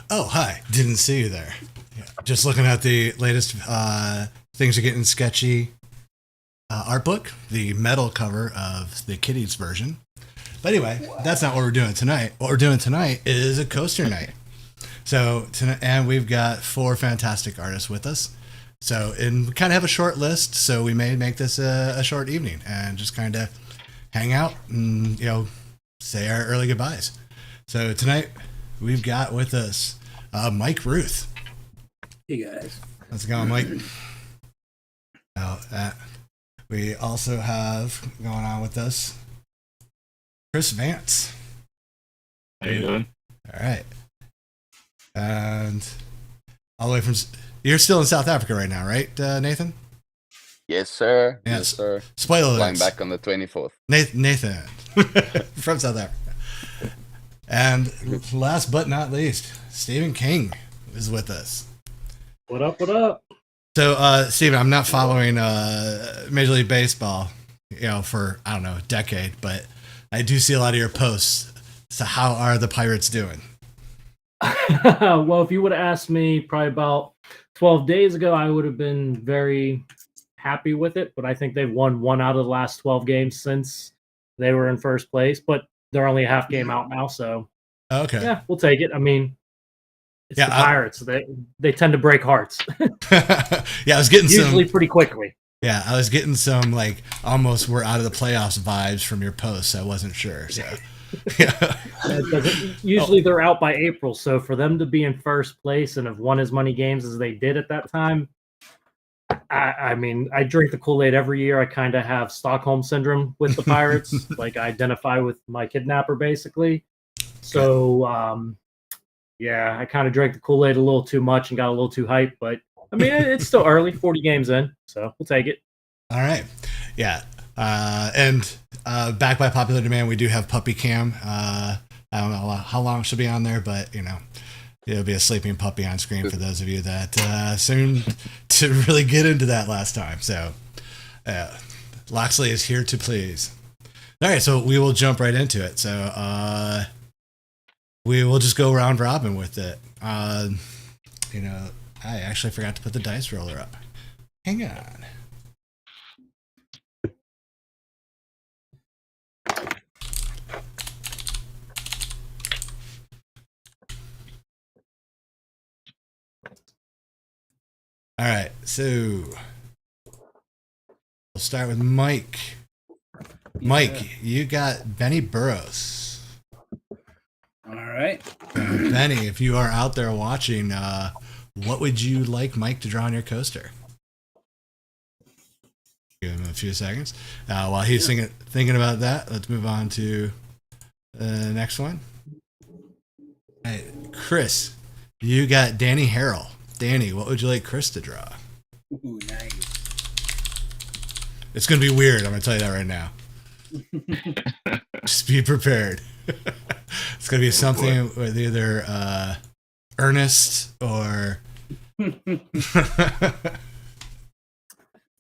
Oh, hi. Didn't see you there. Yeah. Just looking at the latest things are getting sketchy art book, the metal cover of the Kitties version. But anyway, that's not what we're doing tonight. What we're doing tonight is a coaster night. So tonight, and we've got four fantastic artists with us. So, and we kind of have a short list, so we may make this a short evening and just kind of hang out and say our early goodbyes. So tonight we've got with us Mike Rooth. Hey guys, how's it going, Mike? We also have going on with us Chris Vance. How you doing? All right, and all the way from you're still in South Africa right now, right, Nathan? Yes, sir. Yes, sir. Spoiler Flying alerts. back on the 24th. Nathan from South Africa. And last but not least, Stephen King is with us. what up? What up? So, Stephen, I'm not following Major League Baseball, for I don't know a decade, but I do see a lot of your posts. So, how are the Pirates doing? Well, if you would have asked me probably about 12 days ago, I would have been very happy with it. But I think they've won one out of the last 12 games since they were in first place. But they're only a half game out now, so Okay. yeah, we'll take it. I mean, it's Yeah, the Pirates. They tend to break hearts. Yeah, I was getting usually some pretty quickly. Yeah, I was getting some like almost we're out of the playoffs vibes from your posts. So I wasn't sure. So yeah. Usually they're out by April, so for them to be in first place and have won as many games as they did at that time, I mean, I drink the Kool-Aid every year. I kind of have Stockholm syndrome with the Pirates. Like, I identify with my kidnapper, basically. So, yeah, I kind of drank the Kool-Aid a little too much and got a little too hyped. But, I mean, it's still early, 40 games in, so we'll take it. All right. Yeah. And back by popular demand, we do have Puppy Cam. I don't know how long she'll be on there, but, it'll be a sleeping puppy on screen for those of you that seemed to really get into that last time. So, Loxley is here to please. All right, so we will jump right into it. So, we will just go round robin with it. I actually forgot to put the dice roller up. Hang on. All right, so we'll start with Mike. Mike, you got Benny Burrows. All right. Benny, if you are out there watching, what would you like Mike to draw on your coaster? Give him a few seconds. While he's thinking about that, let's move on to the next one. All right, Chris, you got Danny Harrell. Danny, what would you like Chris to draw? Ooh, nice. It's going to be weird. I'm going to tell you that right now. Just be prepared. It's going to be something with either Ernest or...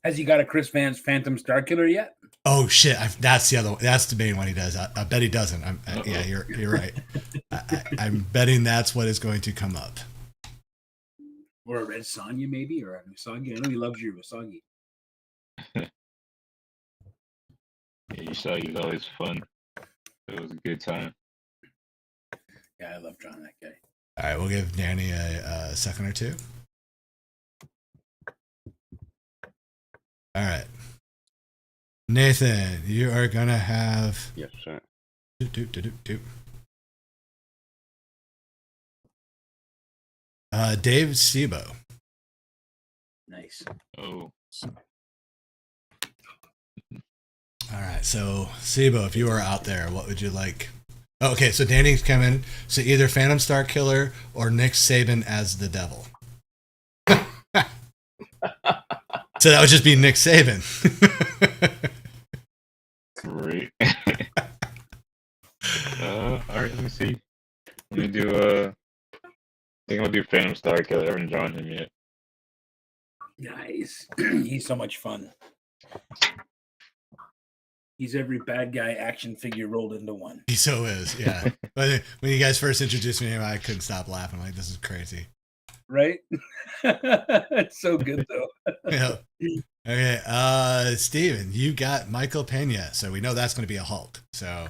Has he got a Chris Vance Phantom Star Killer yet? Oh, shit. That's the other one. That's the main one he does. I bet he doesn't. Yeah, you're right. I'm betting that's what is going to come up. Or a Red Sonja, maybe? Or a Usagi? I know he loves your Usagi. Yeah, Usagi's always fun. It was a good time. Yeah, I love drawing that guy. All right, we'll give Danny a second or two. All right. Nathan, you are going to have... Yes, sir. Dave Sebo. Nice. Oh. All right, so Sebo, if you are out there, what would you like? Oh, okay, so Danny's coming. So either Phantom Star Killer or Nick Saban as the devil. So that would just be Nick Saban. Great. All right, let me see. Let me do I think I'll do Phantom Star Killer. I haven't drawn him yet. Nice. He's so much fun. He's every bad guy action figure rolled into one. He so is, yeah. But when you guys first introduced me to him, I couldn't stop laughing. Like, this is crazy. Right? It's so good though. Yeah. Okay, Steven, you got Michael Pena, so we know that's going to be a Hulk. So.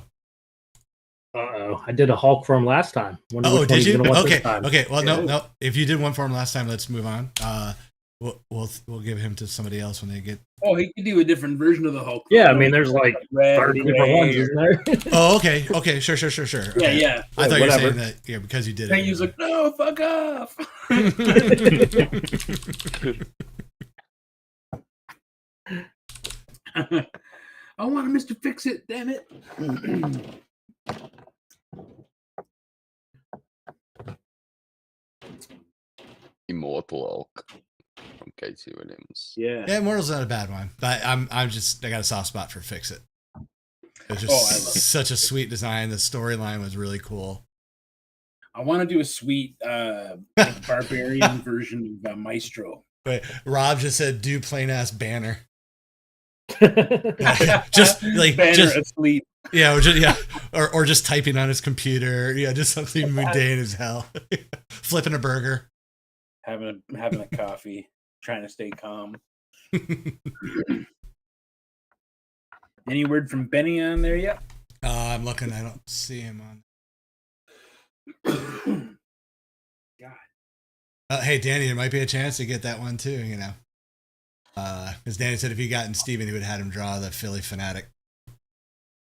Uh-oh. I did a Hulk for him last time. Wonder Oh, which one did he's you? gonna want Okay, this time. okay. Well, Yeah. no. If you did one for him last time, let's move on. We'll give him to somebody else when they get. Oh, he could do a different version of the Hulk. Yeah, I mean, there's like Red, 30 different ones, isn't there? Oh, okay, sure. Yeah, Okay. yeah. I thought you were whatever. saying that, yeah, because you did And it. he was like, no, fuck off. I want Mr. Fix It, damn it. Immortal Hulk from Casey Williams. Yeah. Yeah, Immortal's not a bad one, but I got a soft spot for Fix It. It was just Oh, I love it. such a sweet design. The storyline was really cool. I want to do a sweet like barbarian version of Maestro. But Rob just said, "Do plain ass Banner." Yeah. Just like Banner just asleep. or just typing on his computer. Yeah, just something mundane as hell. Flipping a burger. Having a coffee, trying to stay calm. Any word from Benny on there yet? I'm looking. I don't see him on. God. Hey, Danny, there might be a chance to get that one too. You know, as Danny said, if he gotten Steven, he would have had him draw the Philly Fanatic.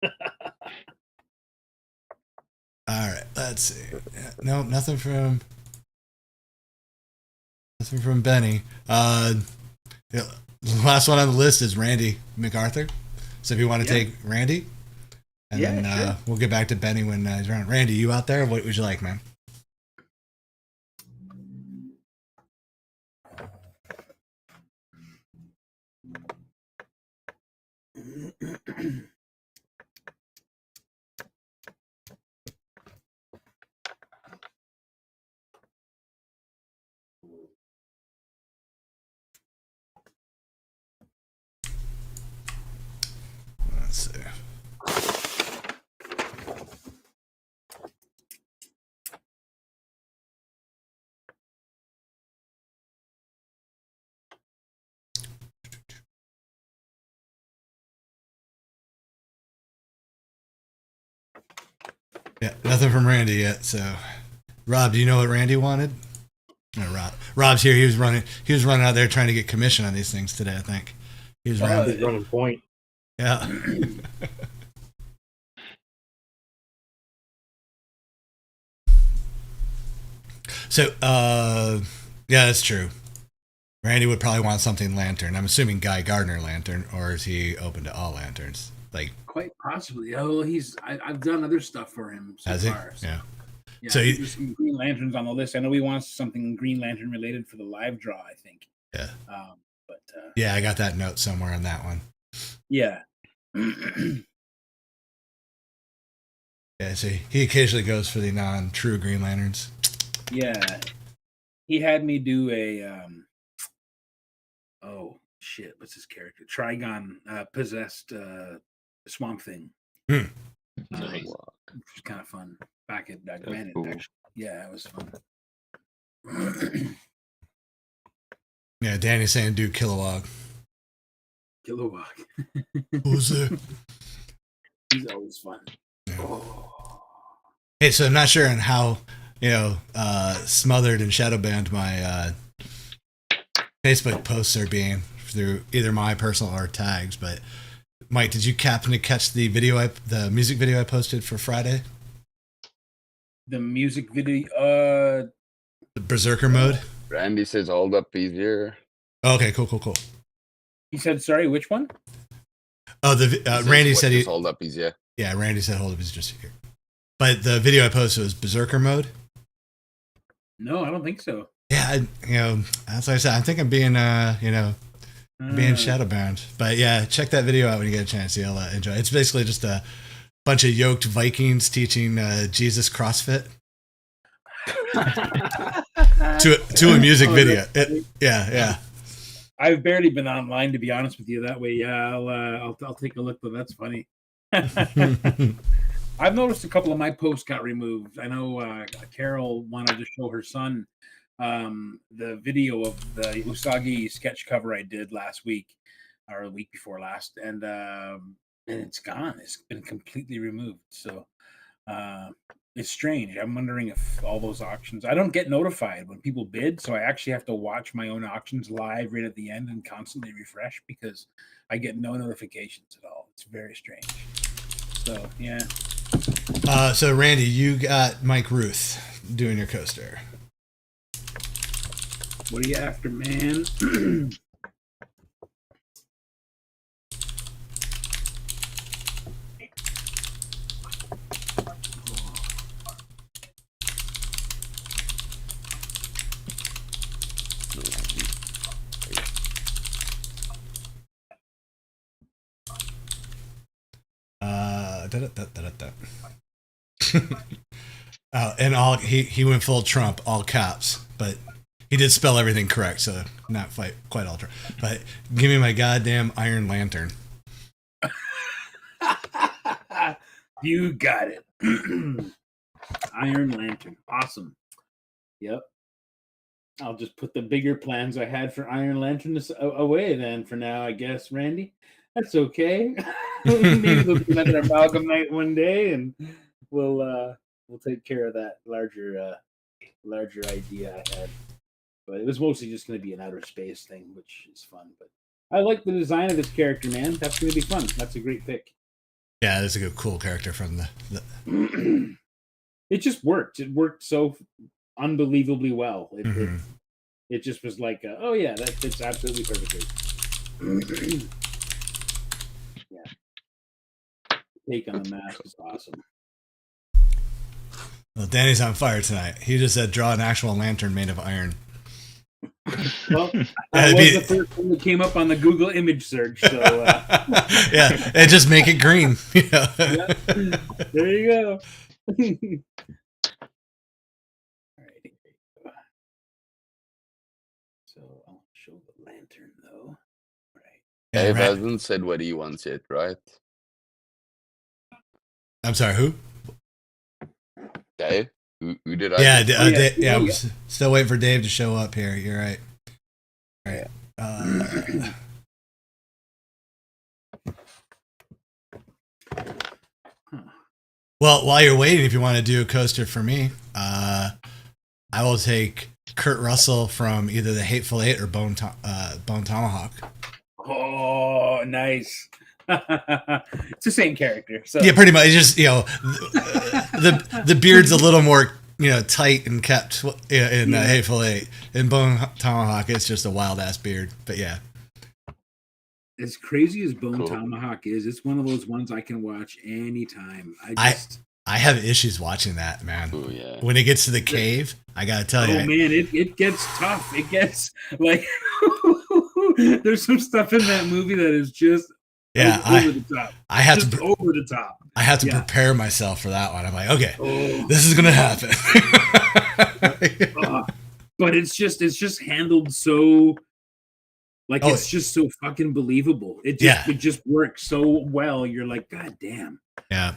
All right, let's see. No, nothing from Benny. The last one on the list is Randy MacArthur. So if you want to take Randy, and then sure. we'll get back to Benny when he's around. Randy, you out there? What would you like, man? Let's see. Yeah, nothing from Randy yet. So, Rob, do you know what Randy wanted? No, Rob's here. He was running out there trying to get commission on these things today. I think he was around. He's running point. Yeah. So, yeah, that's true. Randy would probably want something lantern. I'm assuming Guy Gardner lantern, or is he open to all lanterns? Like, Quite possibly. Oh, I've done other stuff for him so has he? far. Yeah. Yeah, So there's some Green Lanterns on the list. I know he wants something Green Lantern related for the live draw, I think. Yeah. But Yeah, I got that note somewhere on that one. yeah. Yeah, so he occasionally goes for the non-true Green Lanterns. Yeah. He had me do a oh shit, what's his character? Trigon possessed Swamp Thing. Nice. Which was kind of fun. Back when cool. actually. Yeah, it was fun. Yeah, Danny's saying do Kilowog. Kilowog. Who's there? He's always fun. Yeah. Oh. Hey, so I'm not sure on how, smothered and shadow banned my Facebook posts are being through either my personal or tags, but Mike, did you happen to catch the music video I posted for Friday? The music video, The Berserker mode? Randy says hold up easier. Okay, cool. he said, sorry, which one? Oh, Randy said he. hold up easier. Yeah, Randy said hold up is just here. But the video I posted was Berserker mode. No, I don't think so. Yeah, that's what I said. I think I'm being, being shadowbound. But yeah, check that video out when you get a chance. You'll enjoy it. It's basically just a bunch of yoked Vikings teaching Jesus CrossFit to a music video. Yeah. I've barely been online, to be honest with you. That way, yeah, I'll take a look. Though that's funny. I've noticed a couple of my posts got removed. I know Carol wanted to show her son the video of the Usagi sketch cover I did last week or the week before last, and it's gone. It's been completely removed. So it's strange. I'm wondering if all those auctions. I don't get notified when people bid, so I actually have to watch my own auctions live right at the end and constantly refresh because I get no notifications at all. It's very strange. So yeah. So Randy, you got Mike Rooth doing your coaster. What are you after, man? And he went full Trump, all caps, but he did spell everything correct, so not quite all Trump. But give me my goddamn Iron Lantern. You got it. Iron Lantern. Awesome. Yep. I'll just put the bigger plans I had for Iron Lantern away then for now, I guess, Randy. That's okay. Maybe there'll be another amalgam night one day, and we'll take care of that larger idea I had. But it was mostly just going to be an outer space thing, which is fun. But I like the design of this character, man. That's going to be fun. That's a great pick. Yeah, that's a good, cool character from the... It just worked. It worked so unbelievably well. It just was like, oh yeah, that fits absolutely perfectly. Yeah. Take on the mask is awesome. Well, Danny's on fire tonight. He just said draw an actual lantern made of iron. Well, that was the first one that came up on the Google image search. So yeah, and just make it green. Yeah. There you go. All right. So I'll show the lantern though. Right. Dave hasn't said what he wants yet, right? I'm sorry, who? Dave? Who did I? Yeah, I'm still waiting for Dave to show up here. You're right. All right. Well, while you're waiting, if you want to do a coaster for me, I will take Kurt Russell from either the Hateful Eight or Bone Tomahawk. Oh, nice. It's the same character. So yeah, pretty much. It's just the beard's a little more tight and kept in Hateful Eight. In Bone Tomahawk, it's just a wild ass beard. But yeah, as crazy as Bone Tomahawk is, it's one of those ones I can watch anytime. I have issues watching that, man. Ooh, yeah. When it gets to the cave, I gotta tell you. Oh man, it gets tough. It gets like there's some stuff in that movie that is just over the top. I have just to over the top. I have to prepare myself for that one. I'm like, okay, this is gonna happen. But it's just handled so like it's just so fucking believable. It just works so well. You're like, God damn. Yeah.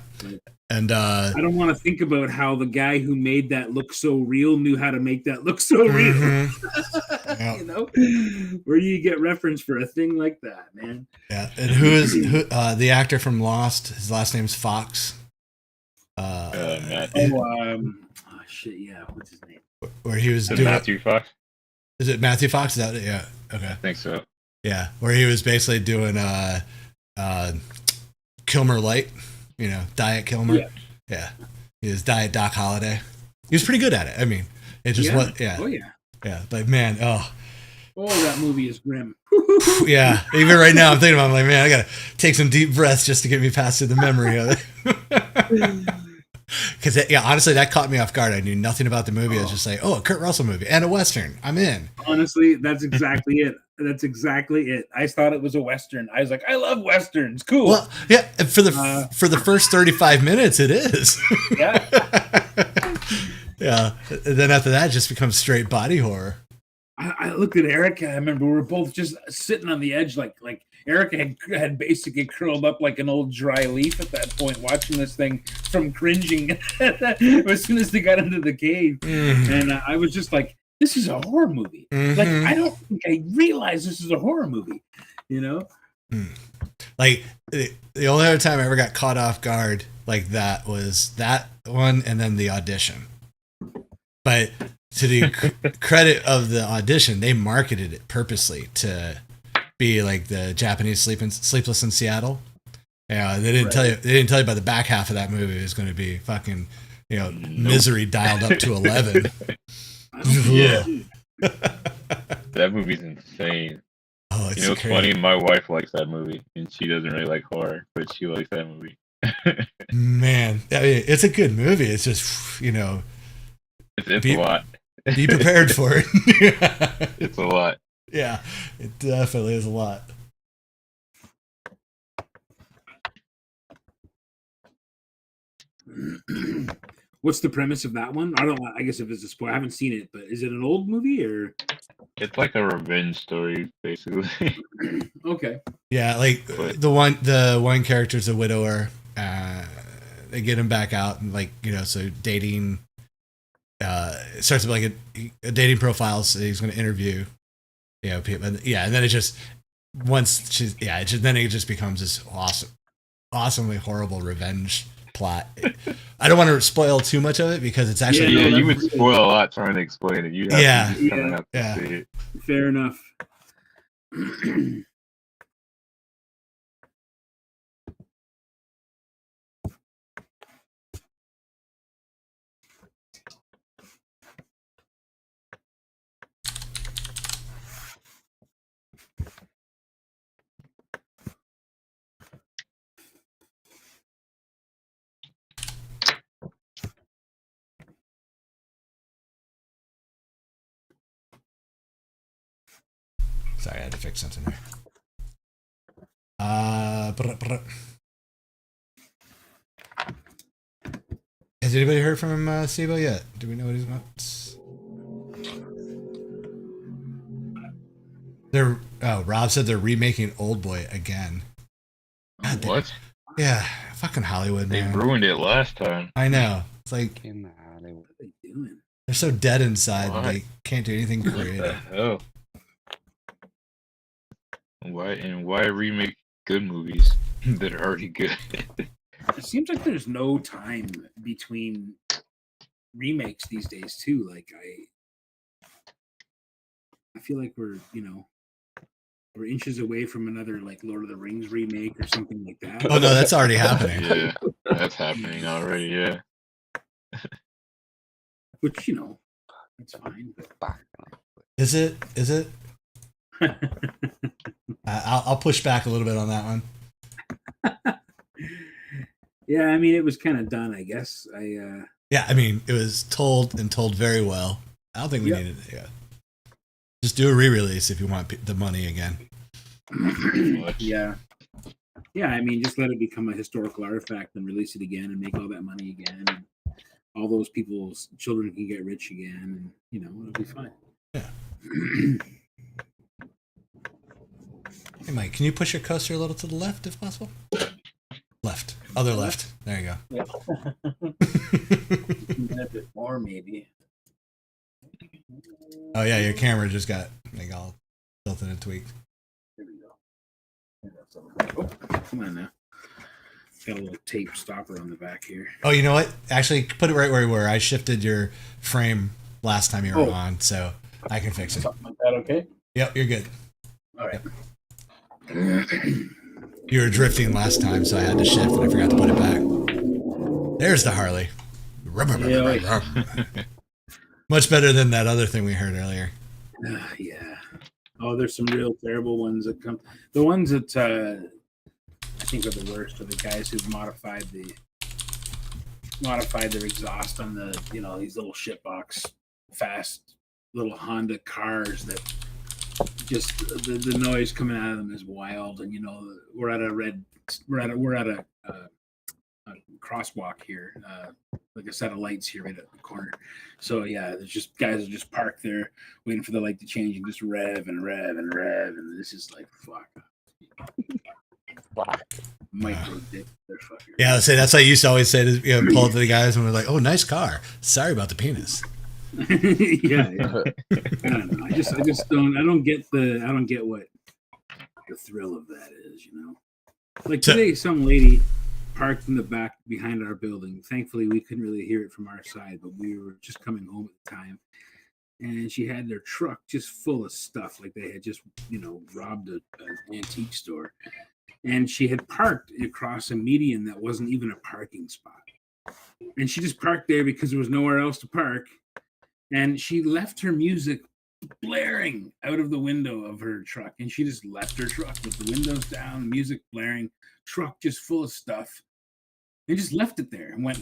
And I don't want to think about how the guy who made that look so real knew how to make that look so real. Mm-hmm. Where do you get reference for a thing like that, man? Yeah. And who is the actor from Lost? His last name's Fox. Shit, yeah. What's his name? Where he was doing Matthew Fox. Is it Matthew Fox? Is that it? Yeah. Okay. I think so. Yeah, where he was basically doing Kilmer Light, Diet Kilmer. Yeah. He was Diet Doc Holliday. He was pretty good at it. I mean, it just was. Yeah. Oh yeah. Yeah, but man, that movie is grim. Yeah, even right now I'm thinking about it, I'm like, man, I gotta take some deep breaths just to get me past the memory of it. Because honestly, that caught me off guard. I knew nothing about the movie. I was just like, a Kurt Russell movie and a Western. I'm in. Honestly, that's exactly it. That's exactly it. I thought it was a Western. I was like, I love Westerns. Cool. Well, yeah, for the first 35 minutes, it is. Yeah. Yeah. And then after that, it just becomes straight body horror. I looked at Erica. I remember we were both just sitting on the edge, like Erica had basically curled up like an old dry leaf at that point, watching this thing from cringing as soon as they got into the cave. And I was just like, "This is a horror movie." Like, I don't think I realized this is a horror movie. You know, like the only other time I ever got caught off guard like that was that one, and then the audition. But to the credit of the audition, they marketed it purposely to be like the Japanese Sleepless in Seattle. Yeah, they didn't tell you. They didn't tell you by the back half of that movie it was going to be fucking, misery dialed up to 11. Yeah, that movie's insane. Oh, it's it's funny. My wife likes that movie, and she doesn't really like horror, but she likes that movie. Man, I mean, it's a good movie. It's just it's a lot. Be prepared for it. It's a lot. Yeah, it definitely is a lot. What's the premise of that one? I guess if it's a spoiler, I haven't seen it, but is it an old movie or? It's like a revenge story, basically. Okay. Yeah, like the one character's a widower. They get him back out, and so dating. It starts with like a dating profile, so he's going to interview, people. And then it just then it just becomes this awesomely horrible revenge plot. I don't want to spoil too much of it because it's actually you would spoil a lot trying to explain it. You have to see it. Fair enough. Sorry, I had to fix something there. Has anybody heard from Sibo yet? Do we know what he's about? Rob said they're remaking Old Boy again. God, what? Yeah, fucking Hollywood, man. They ruined it last time. I know. It's like what are they doing? They're so dead inside that they can't do anything creative. What the hell? Why remake good movies that are already good? It seems like there's no time between remakes these days too. Like I feel like we're inches away from another like Lord of the Rings remake or something like that. Oh no, that's already happening. Yeah, that's happening already. Yeah. Which that's fine. But... Is it? I'll push back a little bit on that one. Yeah, I mean, it was kind of done, I guess. Yeah, I mean, it was told very well. I don't think we needed it. Yeah, just do a re-release if you want the money again. Yeah. I mean, just let it become a historical artifact and release it again and make all that money again. And all those people's children can get rich again, and it'll be fine. Yeah. Hey, Mike, can you push your coaster a little to the left if possible? Left. Other left. There you go. Yep. A bit more, maybe. Oh, yeah, your camera just got all tilted and tweaked. There we go. Oh, come on now. Got a little tape stopper on the back here. Oh, you know what? Actually, put it right where you were. I shifted your frame last time you were on, so I can fix it. Something like that, okay? Yep, you're good. All right. You were drifting last time, so I had to shift, and I forgot to put it back. There's the Harley. Much better than that other thing we heard earlier. Yeah. Oh, there's some real terrible ones that come. The ones that I think are the worst are the guys who've modified their exhaust on the these little shitbox fast little Honda cars that just the noise coming out of them is wild. And we're at a crosswalk here, like a set of lights here right at the corner. So yeah, there's just guys that just parked there waiting for the light to change and just rev, and this is like fuck. Micro dick, they're fuckers. Yeah, I would say that's what I used to always say to pull up to the guys and we're like, "Oh, nice car. Sorry about the penis." yeah. I don't know. I just don't get what the thrill of that is, you know. Like today, some lady parked in the back behind our building. Thankfully, we couldn't really hear it from our side, but we were just coming home at the time. And she had their truck just full of stuff, like they had just, robbed an antique store. And she had parked across a median that wasn't even a parking spot. And she just parked there because there was nowhere else to park. And she left her music blaring out of the window of her truck. And she just left her truck with the windows down, music blaring, truck just full of stuff. And just left it there and went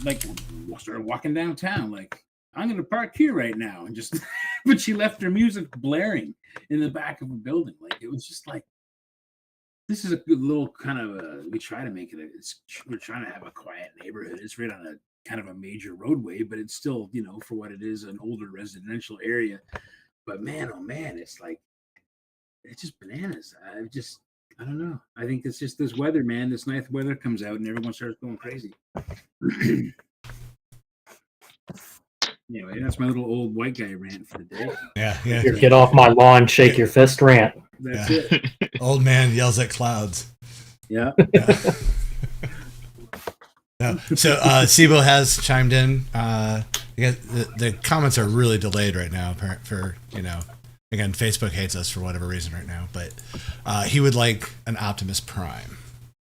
started walking downtown like, I'm going to park here right now. And just, but she left her music blaring in the back of a building. Like, it was just like, this is a good little kind of we try to make it, we're trying to have a quiet neighborhood. It's right on a kind of a major roadway, but it's still, for what it is, an older residential area. But man, oh man, it's just bananas. I don't know. I think it's just this weather, man. This nice weather comes out and everyone starts going crazy. Anyway, that's my little old white guy rant for the day. Yeah. Get off my lawn, shake your fist rant. That's it. Old man yells at clouds. Yeah. No. So Sibo has chimed in. The comments are really delayed right now for again, Facebook hates us for whatever reason right now, but he would like an Optimus Prime.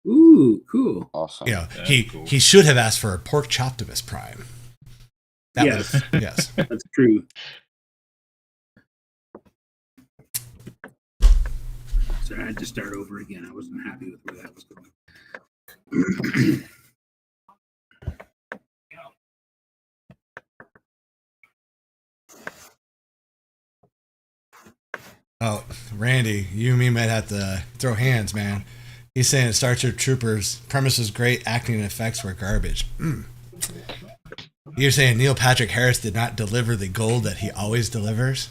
Ooh, cool. Awesome. He should have asked for a Pork Choptimus Prime. Yes. Yes. That's true. Sorry, I had to start over again. I wasn't happy with where that was going. Oh, Randy, you and me might have to throw hands, man. He's saying Star Troopers premise was great, acting and effects were garbage. You're saying Neil Patrick Harris did not deliver the gold that he always delivers?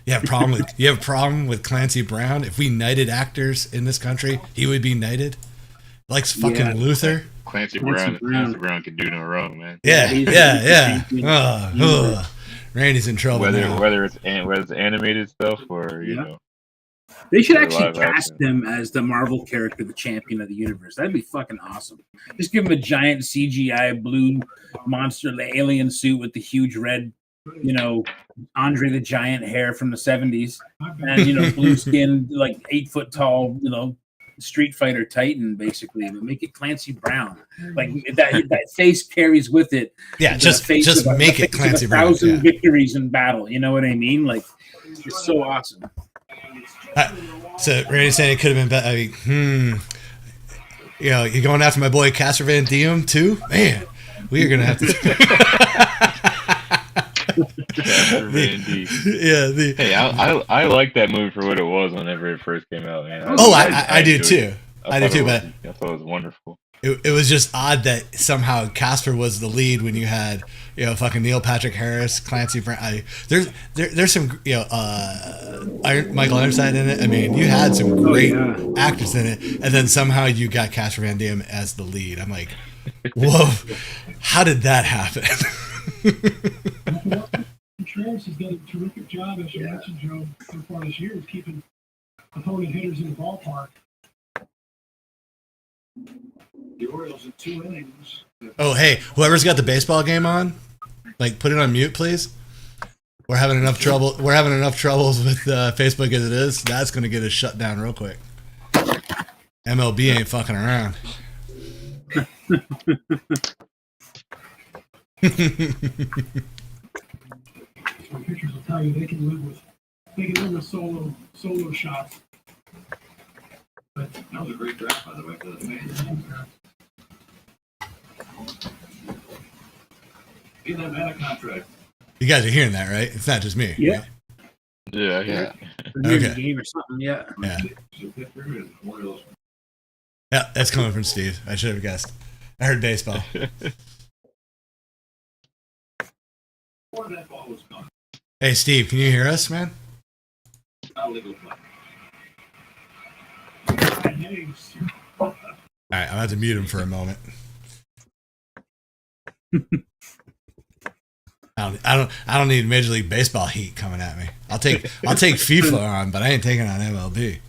You have a problem with Clancy Brown? If we knighted actors in this country, he would be knighted? Like fucking Luther? Clancy Brown can do no wrong, man. Yeah. Randy's in trouble whether it's animated stuff or they should actually cast him as the Marvel character, the champion of the universe. That'd be fucking awesome. Just give him a giant CGI blue monster alien suit with the huge red, Andre the Giant hair from the 70s, and blue skin, like 8 foot tall, Street Fighter Titan, basically. But make it Clancy Brown. Like that face carries with it. Yeah, just make it Clancy Brown. 1,000 victories in battle. You know what I mean? Like, it's so awesome. So Randy's saying it could have been better. I mean, you're going after my boy Casper Van Diem too? Man, we are going to have to... Hey, I like that movie for what it was whenever it first came out, man. I do too. But I thought it was wonderful. It was just odd that somehow Casper was the lead when you had fucking Neil Patrick Harris, Clancy Brown. There's some Michael Ironside in it. I mean, you had some great actors in it, and then somehow you got Casper Van Diem as the lead. I'm like, whoa, how did that happen? Contreras has done a terrific job, as you mentioned, Joe, so far this year, of keeping opponent hitters in the ballpark. The Orioles in 2 innings. Oh, hey, whoever's got the baseball game on, put it on mute, please. We're having enough trouble. We're having enough troubles with Facebook as it is. That's going to get us shut down real quick. MLB ain't fucking around. Pitchers will tell you they can live with solo shots. But that was a great draft, by the way, for the fans. Get that man a contract. You guys are hearing that, right? It's not just me. Yeah. Right? Yeah. Okay. Game or something. Yeah. Yeah, that's coming from Steve. I should have guessed. I heard baseball. Before that ball was gone. Hey, Steve, can you hear us, man? I'll leave it play. All right, I'm gonna have to mute him for a moment. I don't need Major League Baseball heat coming at me. I'll take FIFA on, but I ain't taking on MLB.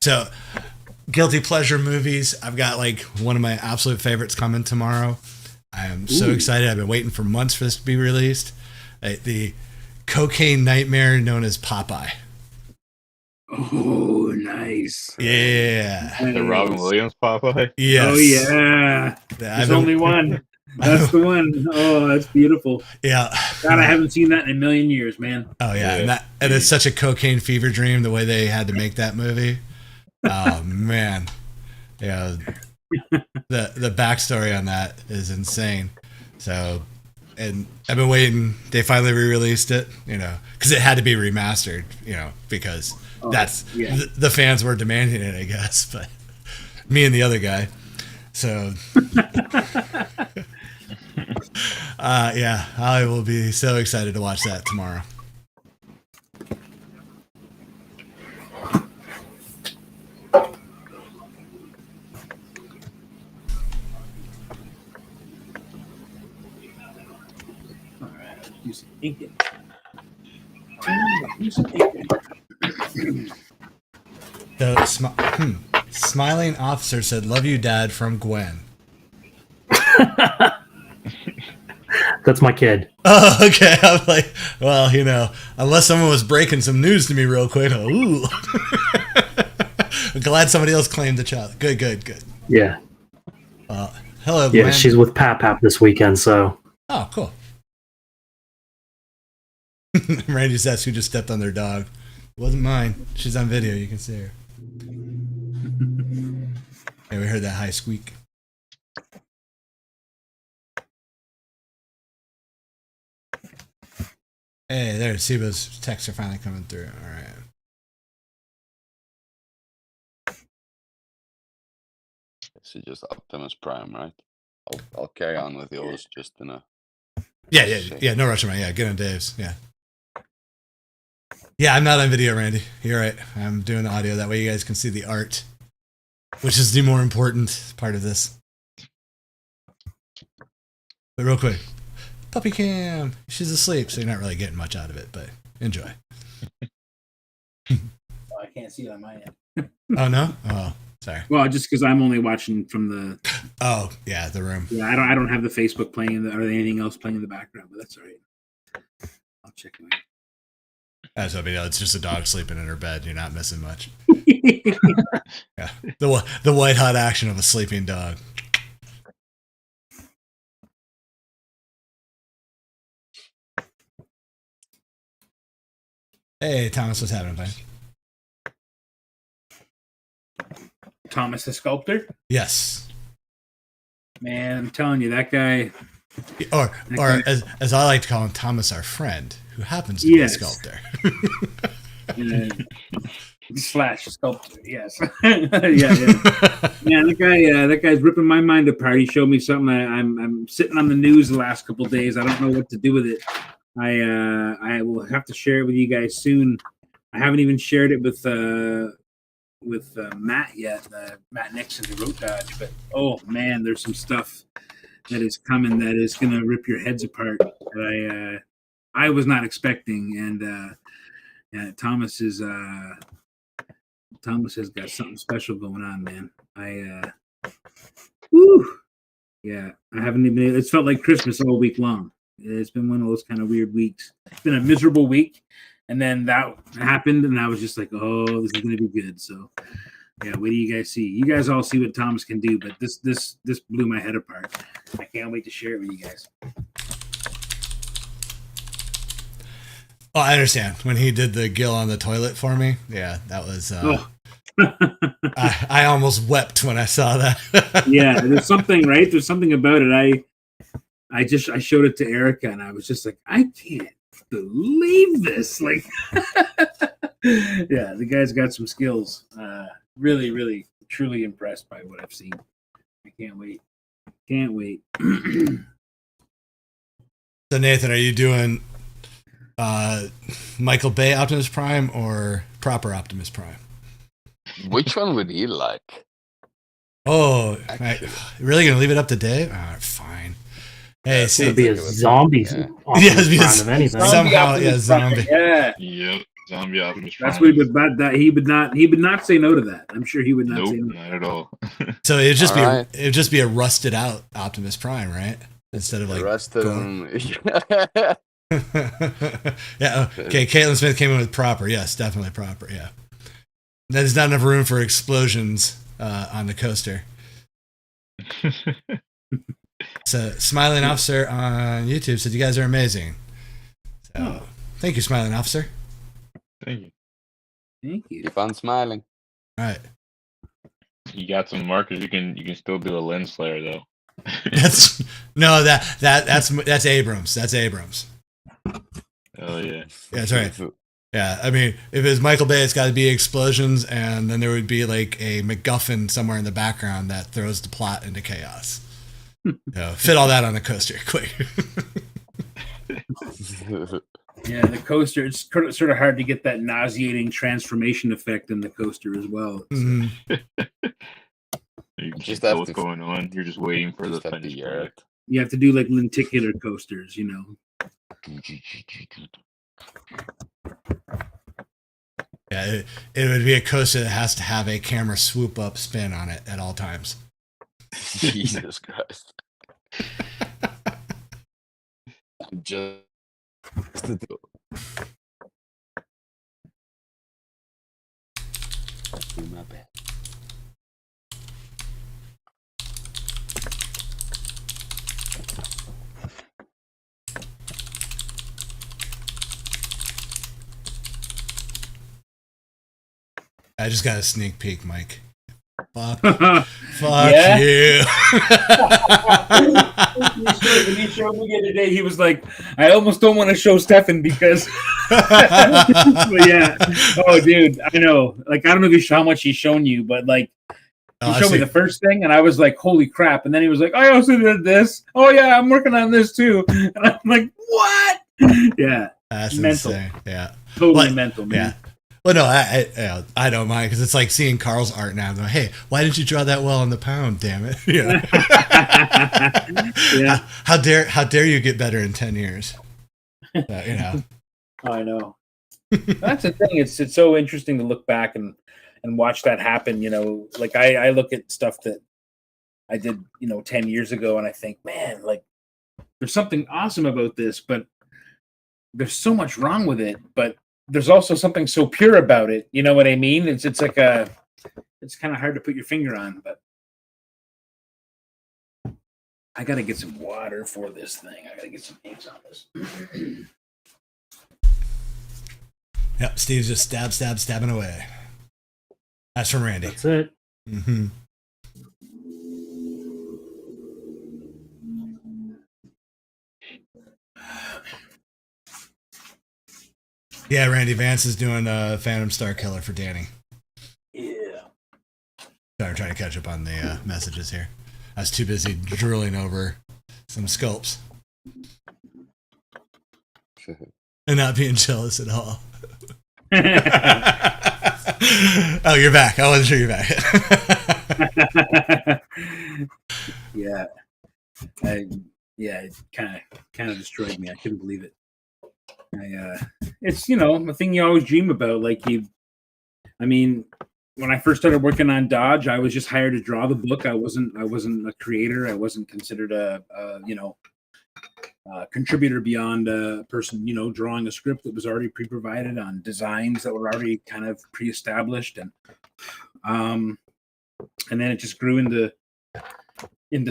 So, guilty pleasure movies. I've got like one of my absolute favorites coming tomorrow. I am so excited. I've been waiting for months for this to be released. The cocaine nightmare known as Popeye. Oh, nice. Yeah. The Robin Williams Popeye. Yes. Oh, yeah. There's only one. That's the one. Oh, that's beautiful. Yeah. God, I haven't seen that in a million years, man. Oh yeah, and it's such a cocaine fever dream the way they had to make that movie. Oh man, yeah. The backstory on that is insane. So, and I've been waiting. They finally re-released it, because it had to be remastered, because the fans were demanding it, I guess. But me and the other guy. So, yeah, I will be so excited to watch that tomorrow. Do some thinking. Do some thinking. The smiling officer said, "Love you, Dad," from Gwen. That's my kid. Oh, okay. I'm like, well, unless someone was breaking some news to me real quick. Ooh. I'm glad somebody else claimed the child. Good. Yeah. Hello, Yeah, Gwen. she's with Pap this weekend, so. Oh, cool. Randy just asked who just stepped on their dog. It wasn't mine. She's on video. You can see her. Yeah, we heard that high squeak. Hey, there. Sibo's texts are finally coming through. All right. This is just Optimus Prime, right? I'll carry on with yours just in a... Yeah, no rush, man. Yeah, get on Dave's. Yeah, I'm not on video, Randy. You're right. I'm doing the audio. That way you guys can see the art, which is the more important part of this. But real quick, puppy cam. She's asleep, so you're not really getting much out of it, but enjoy. I can't see it on my end. Oh, no? Oh, sorry. Well, just because I'm only watching from the... Oh, yeah, the room. Yeah, I don't have the Facebook playing or anything else playing in the background, but that's all right. I'll check it out. That's what it's just a dog sleeping in her bed. You're not missing much. Yeah, the white hot action of a sleeping dog. Hey, Thomas, what's happening, buddy? Thomas the sculptor? Yes. Man, I'm telling you, that guy... Or as I like to call him, Thomas, our friend, who happens to be a sculptor. Slash sculptor, yes. Yeah. That guy's ripping my mind apart. He showed me something. I'm sitting on the news the last couple of days. I don't know what to do with it. I will have to share it with you guys soon. I haven't even shared it with Matt yet. Matt Nixon, who wrote Dodge. But oh man, there's some stuff that is coming that is going to rip your heads apart that I was not expecting. And Thomas has got something special going on, man. I haven't even, it's felt like Christmas all week long. It's been one of those kind of weird weeks. It's been a miserable week. And then that happened, and I was just like, oh, this is going to be good. So, yeah, what do you guys see? You guys all see what Thomas can do, but this blew my head apart. I can't wait to share it with you guys. Oh, I understand. When he did the gill on the toilet for me, yeah, that was... I almost wept when I saw that. Yeah, there's something, right? There's something about it. I showed it to Erica, and I was just like, I can't believe this. Like, yeah, the guy's got some skills. Really, really, truly impressed by what I've seen. I can't wait. Can't wait. So Nathan, are you doing Michael Bay Optimus Prime or proper Optimus Prime? Which one would you like? Oh, Actually. really gonna leave it up to Dave? All right, fine. Hey, It's see, gonna be a zombie Yeah. Optimus Yeah, it'd be a Prime, if anything. Somehow, Optimus yeah, Prime. zombie. Yeah, Yep. Zombie Optimus that's Prime. what he would not say no to that. I'm sure he would not Nope, say no. not at all. So it'd just All be it'd just be a rusted out Optimus Prime, right? Instead of The like rest of going- them. yeah. Okay. Caitlin Smith came in with proper. Yes, definitely proper. Yeah. There's not enough room for explosions on the coaster. So, Smiling Officer on YouTube said you guys are amazing. So, thank you, Smiling Officer. Thank you. Thank you. Keep on smiling. All right. You got some markers. You can still do a lens flare though. That's no that's Abrams. That's Abrams. Oh yeah. Yeah, that's right. Yeah, I mean, if it's Michael Bay, it's got to be explosions, and then there would be like a MacGuffin somewhere in the background that throws the plot into chaos. So, fit all that on the coaster, quick. Yeah, the coaster. It's sort of hard to get that nauseating transformation effect in the coaster as well. Mhm. You Just just have know what's to- going on. You're just waiting for the Just have to finished hear product. You have to do like lenticular coasters, you know. Yeah, it would be a coaster that has to have a camera swoop up spin on it at all times. Jesus Christ. Just do my best. I just got a sneak peek, Mike. Fuck, Yeah? fuck you. When he showed me the other day, he was like, I almost don't want to show Stefan because but yeah. Oh dude, I know. Like I don't know how much he's shown you, but like he showed me the first thing and I was like, holy crap. And then he was like, I also did this. Oh yeah, I'm working on this too. And I'm like, what? Yeah. That's mental. insane. Yeah. Totally What? mental, man. Yeah. Well, no, I don't mind because it's like seeing Carl's art now. I'm going, hey, why didn't you draw that well on the pound? Damn it! You know? Yeah. How dare you get better in 10 years? You know. I know. That's the thing. It's so interesting to look back and watch that happen. You know, like I look at stuff that I did, 10 years ago, and I think, man, like there's something awesome about this, but there's so much wrong with it. But there's also something so pure about it. You know what I mean? It's like it's kind of hard to put your finger on, but I got to get some water for this thing. I got to get some eggs on this. Yep, Steve's just stabbing away. That's from Randy. That's it. Mm-hmm. Yeah, Randy Vance is doing a Phantom Star Killer for Danny. Yeah. Sorry, I'm trying to catch up on the messages here. I was too busy drooling over some sculpts and not being jealous at all. Oh, you're back. I wasn't sure you're back. Yeah. It kind of destroyed me. I couldn't believe it. It's a thing you always dream about. Like when I first started working on Dodge, I was just hired to draw the book. I wasn't a creator. I wasn't considered a contributor beyond a person, drawing a script that was already pre-provided on designs that were already kind of pre-established, and then it just grew into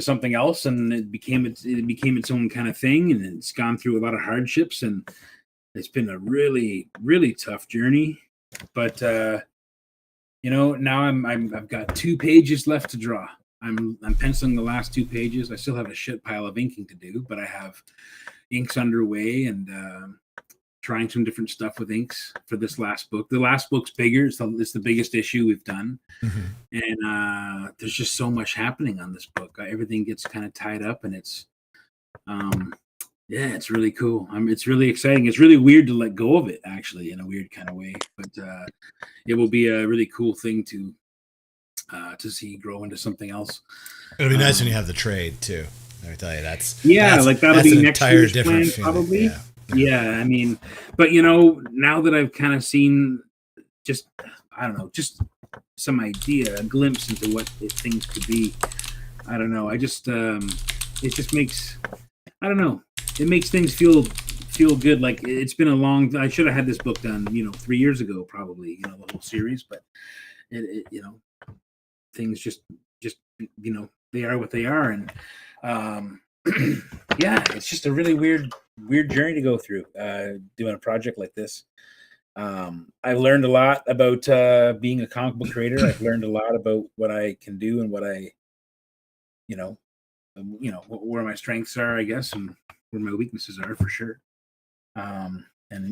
something else, and it became its own kind of thing, and it's gone through a lot of hardships, and it's been a really, really tough journey. But now I've got 2 pages left to draw. I'm penciling the last 2 pages. I still have a shit pile of inking to do, but I have inks underway and trying some different stuff with inks for this last book. The last book's bigger. It's the biggest issue we've done. And there's just so much happening on this book. Everything gets kind of tied up, and it's it's really cool. It's really exciting. It's really weird to let go of it, actually, in a weird kind of way. But it will be a really cool thing to see grow into something else. It'll be nice when you have the trade too. Let me tell you, that's that'll be next year's plan, feeling. probably. Yeah, I mean, but now that I've kind of seen, just some idea, a glimpse into what things could be. I don't know. It just makes, it makes things feel good. Like it's been a long. I should have had this book done, 3 years ago, probably. The whole series, but it things just they are what they are, and it's just a really weird journey to go through doing a project like this. I've learned a lot about being a comic book creator. I've learned a lot about what I can do and what I where my strengths are, I guess, and where my weaknesses are, for sure, and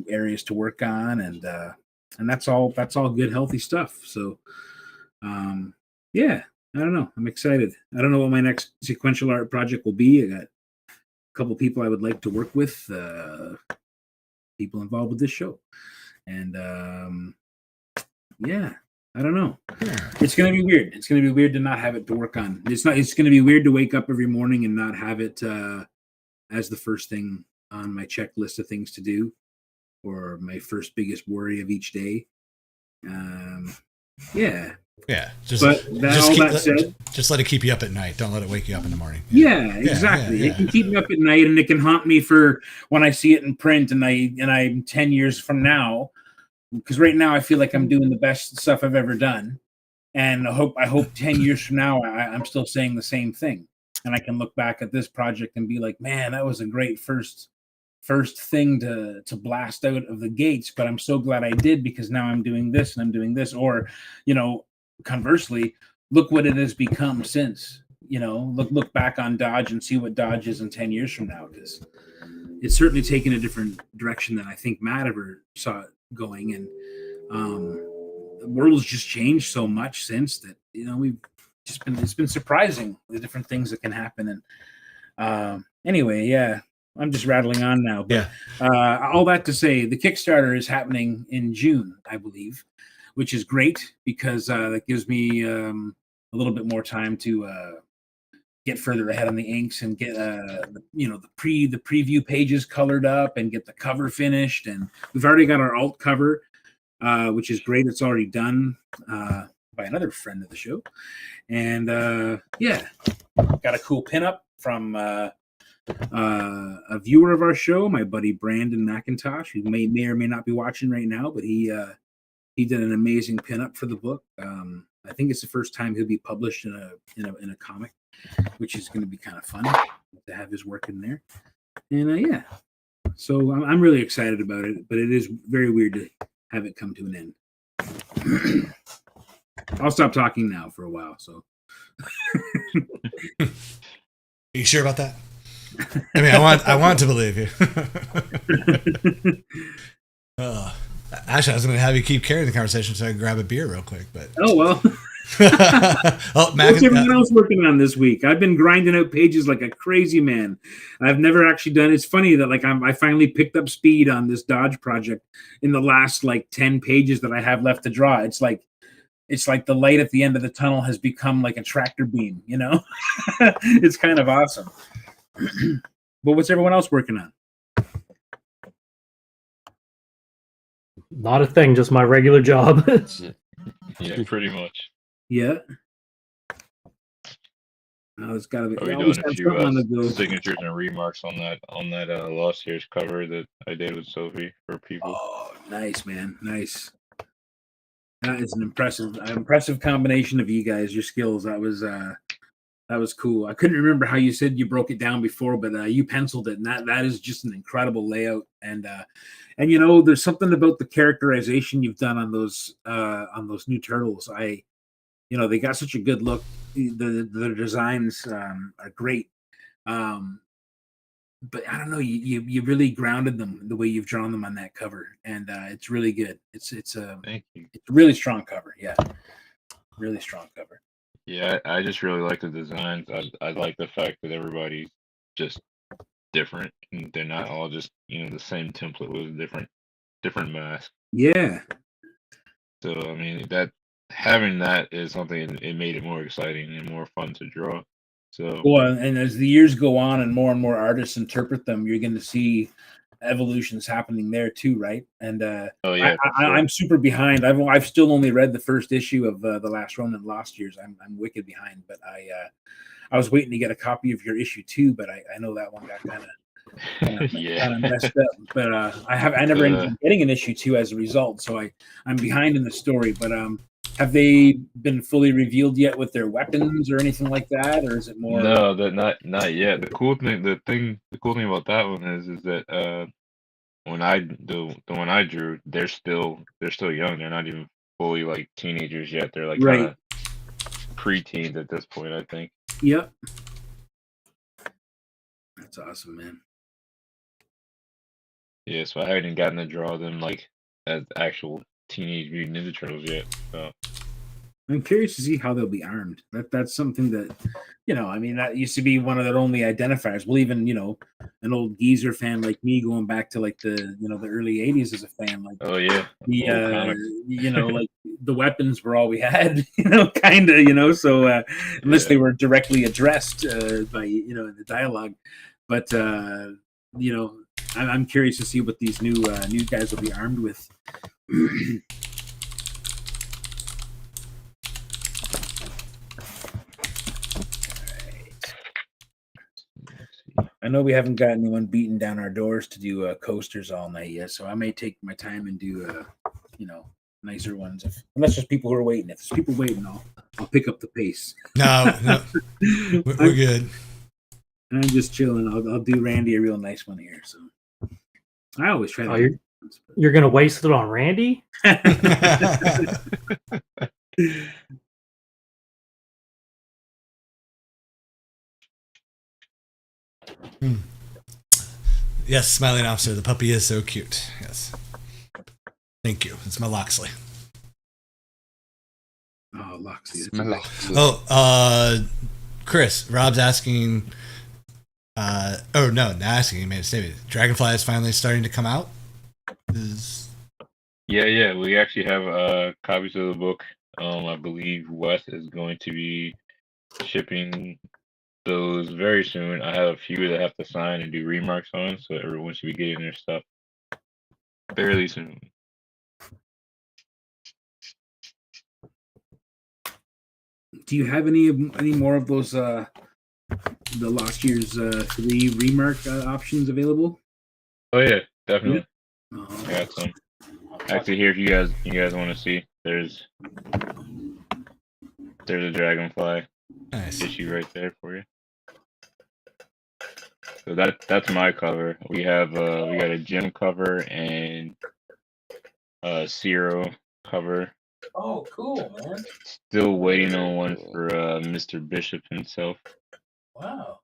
areas to work on, and that's all good, healthy stuff. So I don't know. I'm excited. I don't know what my next sequential art project will be. I got a couple people I would like to work with, people involved with this show. And I don't know. It's going to be weird. It's going to be weird to not have it to work on. It's going to be weird to wake up every morning and not have it as the first thing on my checklist of things to do, or my first biggest worry of each day. Just let it keep you up at night. Don't let it wake you up in the morning. Exactly. It can keep me up at night, and it can haunt me for when I see it in print, and I'm 10 years from now, because right now I feel like I'm doing the best stuff I've ever done, and I hope 10 years from now I'm still saying the same thing, and I can look back at this project and be like, man, that was a great first thing to blast out of the gates, but I'm so glad I did, because now I'm doing this and I'm doing this. Or conversely, look what it has become since. Look back on Dodge and see what Dodge is in 10 years from now, because it's certainly taken a different direction than I think Matt ever saw it going. And the world has just changed so much since that. It's been surprising, the different things that can happen. And anyway, I'm just rattling on now. But all that to say, the Kickstarter is happening in June, I believe, which is great, because that gives me a little bit more time to get further ahead on the inks and get the preview pages colored up and get the cover finished. And we've already got our alt cover, which is great. It's already done by another friend of the show. And got a cool pinup from a viewer of our show, my buddy Brandon McIntosh, who may or may not be watching right now, but he did an amazing pinup for the book. I think it's the first time he'll be published in a comic, which is going to be kind of fun to have his work in there. And so I'm really excited about it, but it is very weird to have it come to an end. I'll stop talking now for a while. So, are you sure about that? I mean, I want to believe you. Actually, I was going to have you keep carrying the conversation so I can grab a beer real quick. But oh well. What's everyone else working on this week? I've been grinding out pages like a crazy man. I've never actually done. It's funny that I finally picked up speed on this Dodge project in the last 10 pages that I have left to draw. It's like the light at the end of the tunnel has become like a tractor beam. It's kind of awesome. But what's everyone else working on? Not a thing, just my regular job. Yeah, pretty much. Yeah. No, it's got to be. Are we doing a few signatures and remarks on that Lost Years cover that I did with Sophie for people? Oh, nice, man, nice. That is an impressive combination of you guys. Your skills. That was cool. I couldn't remember how you said you broke it down before, but you penciled it, and that is just an incredible layout. And there's something about the characterization you've done on those new turtles. They got such a good look. the designs are great. But I don't know, you really grounded them the way you've drawn them on that cover, and it's really good. It's Thank you. a really strong cover. Yeah, really strong cover. Yeah, I just really like the designs. I like the fact that everybody's just different, and they're not all just the same template with different masks. Yeah, So I mean that having that is something. It made it more exciting and more fun to draw. So well, and as the years go on and more artists interpret them, you're going to see evolutions happening there too, right? And oh yeah, for sure. I'm super behind. I've still only read the first issue of the Last Ronin Lost Years. I'm wicked behind, but I was waiting to get a copy of your issue 2, but I know that one got kind of messed up. But I never ended up getting an issue 2 as a result, so I'm behind in the story. But have they been fully revealed yet with their weapons or anything like that, or is it more? No, that not yet. The cool thing about that one is that when the one I drew, they're still young. They're not even fully like teenagers yet. They're like kind Right. of pre-teens at this point, I think. Yep. That's awesome, man. Yeah, so I haven't gotten to draw them like as actual Teenage Mutant Ninja Turtles yet. So I'm curious to see how they'll be armed. That's something that, I mean, that used to be one of their only identifiers. Well, even an old geezer fan like me, going back to like the the early '80s as a fan, like oh yeah, the like the weapons were all we had, kind of, So unless they were directly addressed by in the dialogue, but I'm curious to see what these new guys will be armed with. I know we haven't got anyone beating down our doors to do coasters all night yet, so I may take my time and do nicer ones. Unless there's people who are waiting. If there's people waiting, I'll pick up the pace. No, we're good. I'm just chilling. I'll do Randy a real nice one here. So I always try to. You're gonna waste it on Randy? Yes, smiling officer. The puppy is so cute. Yes. Thank you. It's my Loxley. Oh, Loxley. Oh, Chris, Rob's asking. Not asking. He made a statement. Dragonfly is finally starting to come out. Yeah. We actually have copies of the book. I believe Wes is going to be shipping those very soon. I have a few that I have to sign and do remarks on, so everyone should be getting their stuff fairly soon. Do you have any more of those the Lost Years 3 remark options available? Oh yeah, definitely. Yeah. I got some. Actually, here if you guys want to see, there's a Dragonfly issue right there for you. So that's my cover. We have we got a Jim cover and a Zero cover. Oh, cool, man! Still waiting on one for Mr. Bishop himself. Wow,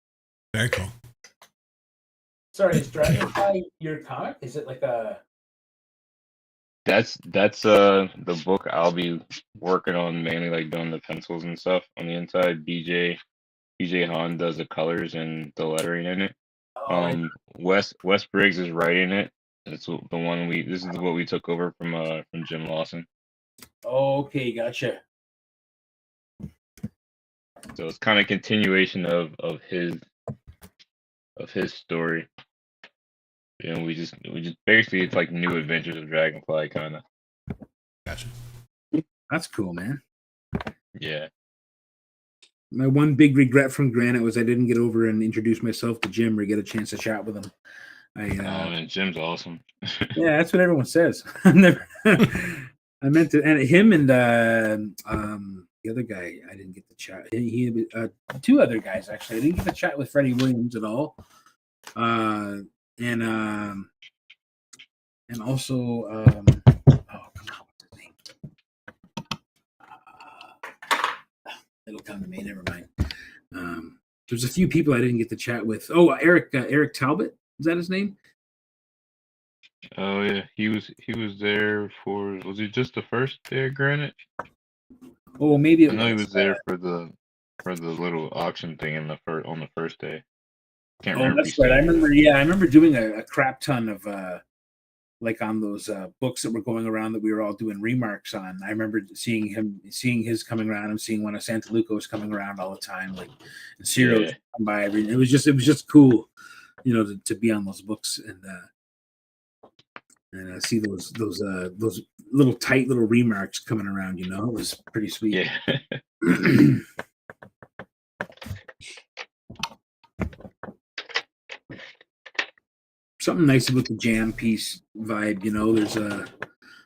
very cool. Sorry, is Dragonfly your comic? Is it like a? That's the book I'll be working on, mainly like doing the pencils and stuff on the inside. BJ Hahn does the colors and the lettering in it. Wes Briggs is writing it. It's the one this is what we took over from Jim Lawson. Okay, gotcha. So it's kind of continuation of his story. We just basically it's like new adventures of Dragonfly kind of. Gotcha. That's cool, man. Yeah. My one big regret from Granite was I didn't get over and introduce myself to Jim or get a chance to chat with him. Man, Jim's awesome. Yeah, that's what everyone says. I meant to, and him and the other guy I didn't get to chat. He two other guys actually. I didn't get to chat with Freddie Williams at all. And also oh come on, what's his name? It'll come to me. Never mind. There's a few people I didn't get to chat with. Oh, Eric Talbot, is that his name? Oh yeah, he was there for, was it just the first day of Granite? Oh, maybe it I know he was. was there for the little auction thing in on the first day. Can't Oh, remember. that's right. I remember. Yeah, I remember doing a crap ton of like on those books that were going around that we were all doing remarks on. I remember seeing his coming around. I'm seeing one of Santa Luco's coming around all the time, like and Ciro's come by. It was just cool, you know, to be on those books and see those little tight little remarks coming around. You know, it was pretty sweet. Yeah. Something nice about the jam piece vibe, you know.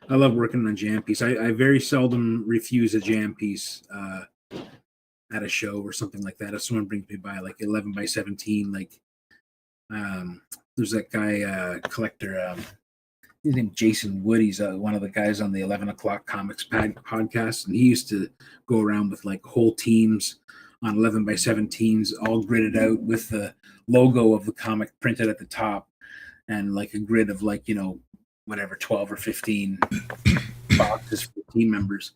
I love working on jam piece. I very seldom refuse a jam piece at a show or something like that. If someone brings me by like 11 by 17, like there's that guy collector, his name Jason Wood. He's one of the guys on the 11 o'clock comics podcast, and he used to go around with like whole teams on 11 by 17s, all gridded out with the logo of the comic printed at the top, and like a grid of like, you know, whatever 12 or 15 boxes for team members.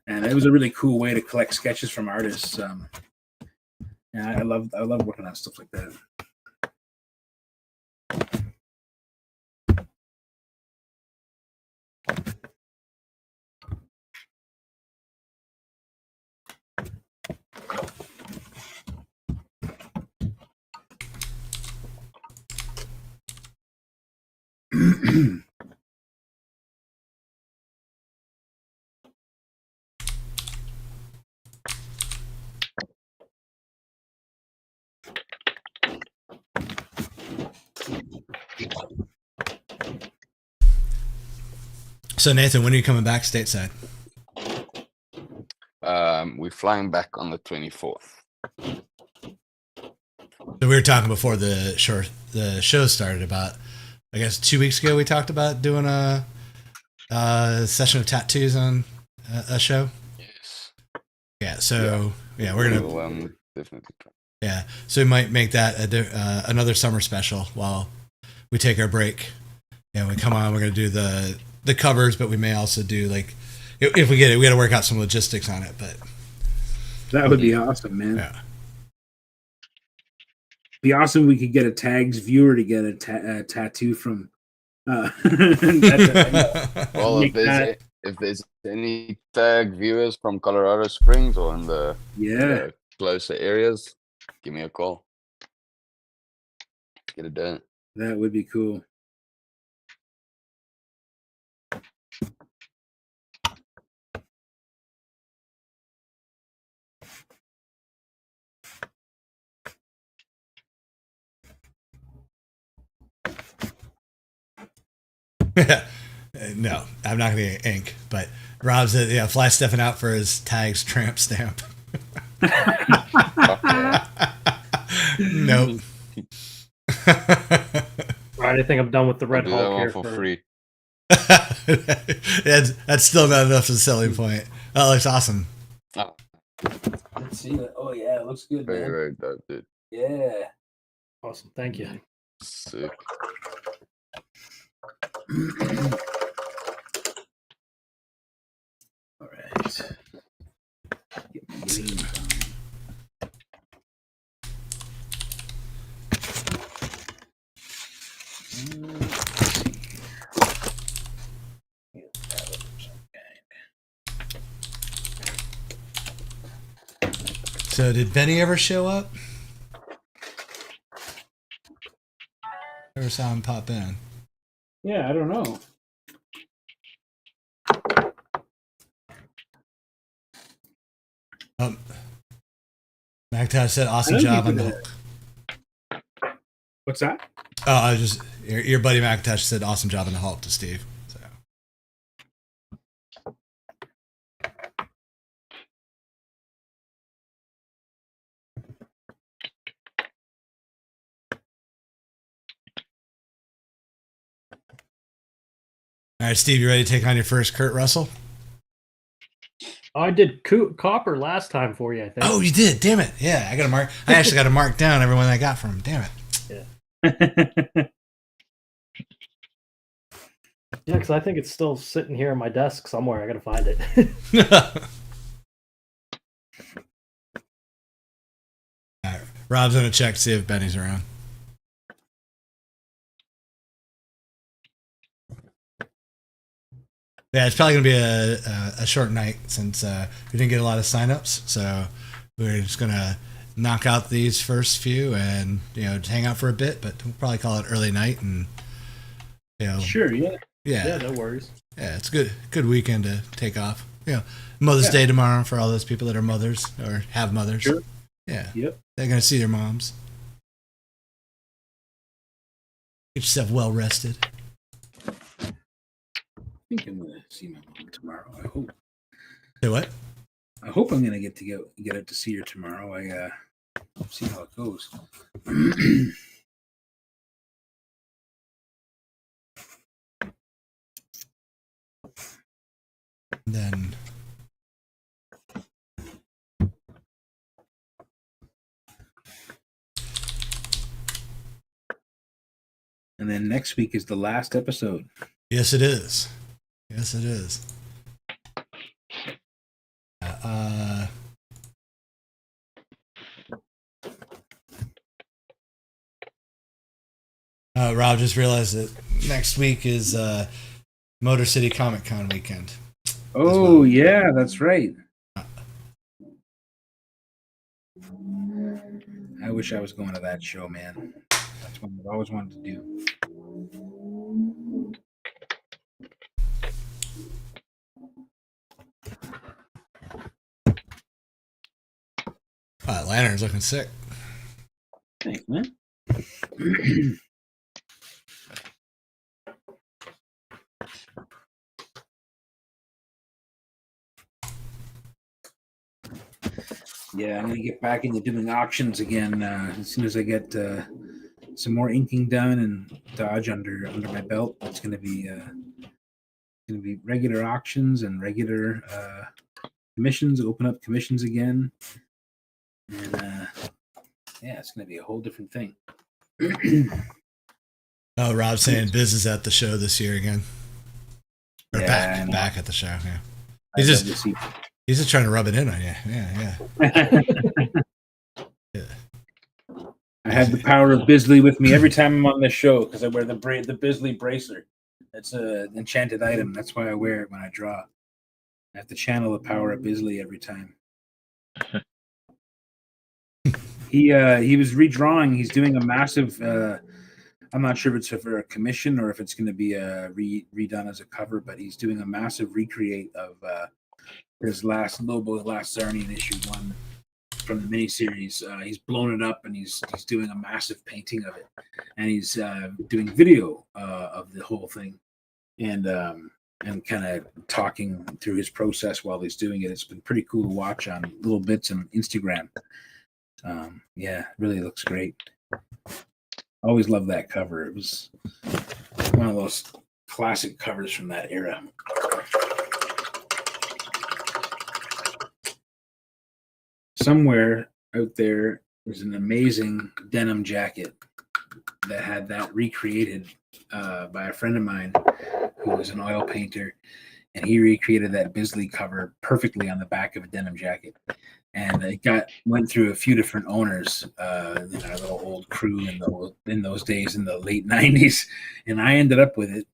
And it was a really cool way to collect sketches from artists. And I love working on stuff like that. So Nathan, when are you coming back stateside? We're flying back on the 24th. So we were talking before the show started about, I guess 2 weeks ago we talked about doing a session of tattoos on a show. Yes. Yeah. So yeah, we're gonna We'll, definitely. yeah. So we might make that another summer special while we take our break. And we come on, we're gonna do the covers, but we may also do like if we get it, we got to work out some logistics on it. But that would be awesome, man. Yeah. Be awesome. We could get a tags viewer to get a tattoo from. Well, if there's any tag viewers from Colorado Springs or in the closer areas, give me a call. Get it done. That would be cool. No, I'm not gonna get ink, but Rob said, fly Stefan out for his tags tramp stamp. Nope. Right, I think I'm done with the Red I'll do Hulk that here one for free. That's still not enough as a selling point. Oh, it looks awesome. Oh, Let's see that. Oh yeah, it looks good, man. very dope, dude. Yeah. Awesome, thank you. Sick. All right. Get my green on. So did Benny ever show up? Never saw him pop in. Yeah, I don't know. Mactash said awesome job on the Hulk. What's that? Oh, I was just your buddy Mactash said awesome job on the Hulk to Steve. So. All right, Steve, you ready to take on your first Kurt Russell? I did copper last time for you, I think. Oh, you did. Damn it. Yeah, I got to mark. I actually got to mark down everyone I got from him. Damn it. Yeah, because I think it's still sitting here on my desk somewhere. I got to find it. All right. Rob's going to check to see if Benny's around. Yeah, it's probably going to be a short night since we didn't get a lot of signups. So we're just going to knock out these first few and, hang out for a bit. But we'll probably call it early night. And, Sure, yeah. Yeah, no worries. Yeah, it's a good weekend to take off. Mother's Day tomorrow for all those people that are mothers or have mothers. Sure. Yeah. Yep. They're going to see their moms. Get yourself well rested. I think I'm going to see my mom tomorrow. I hope. Say what? I hope I'm going to get out to see her tomorrow. I'll see how it goes. Then and then next week is the last episode. yes, it is. Yes, it is. Rob just realized that next week is Motor City Comic Con weekend. Oh, yeah, that's right. I wish I was going to that show, man. That's what I've always wanted to do. That lantern's looking sick. Thanks, man. Yeah, I'm gonna get back into doing auctions again as soon as I get some more inking done and Dodge under my belt. It's gonna be regular auctions and regular commissions. Open up commissions again, and yeah, it's gonna be a whole different thing. Oh, Rob's saying Biz is at the show this year again. Or Yeah, back at the show. Yeah, I'd he's love to see- just trying to rub it in on you. Yeah. Yeah. I have the power of Bisley with me every time I'm on this show because I wear the Bisley bracelet. It's an enchanted item. That's why I wear it when I draw. I have to channel the power of Bisley every time. He was redrawing. He's doing a massive. I'm not sure if it's for a commission or if it's going to be redone as a cover, but he's doing a massive recreate of his last Lobo's last Zarnian issue 1 from the miniseries. He's blown it up and he's doing a massive painting of it, and he's doing video of the whole thing, and kind of talking through his process while he's doing it. It's been pretty cool to watch on little bits on Instagram. Yeah, really looks great. Always loved that cover. It was one of those classic covers from that era. Somewhere out there was an amazing denim jacket that had that recreated by a friend of mine who was an oil painter, and he recreated that Bisley cover perfectly on the back of a denim jacket. And it went through a few different owners in our little old crew in those days in the late 90s, and I ended up with it.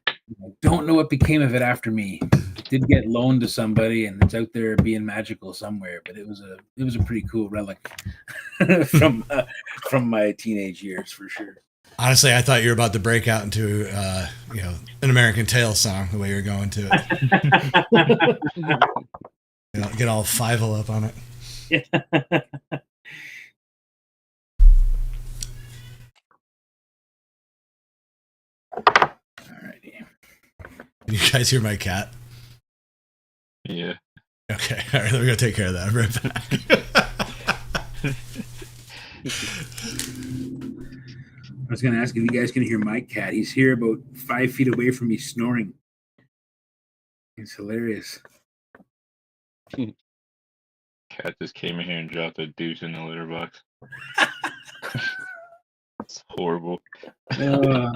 I don't know what became of it after me. It did get loaned to somebody, and it's out there being magical somewhere. But it was a pretty cool relic from my teenage years for sure. Honestly, I thought you were about to break out into an American Tail song the way you're going to it. Get all Fievel up on it. Yeah. Alrighty. Can you guys hear my cat? Yeah. Okay. All right. Let me go take care of that. I'm right back. I was going to ask if you guys can hear my cat. He's here about 5 feet away from me snoring. It's hilarious. Cat just came in here and dropped a douche in the litter box. It's horrible. Yeah.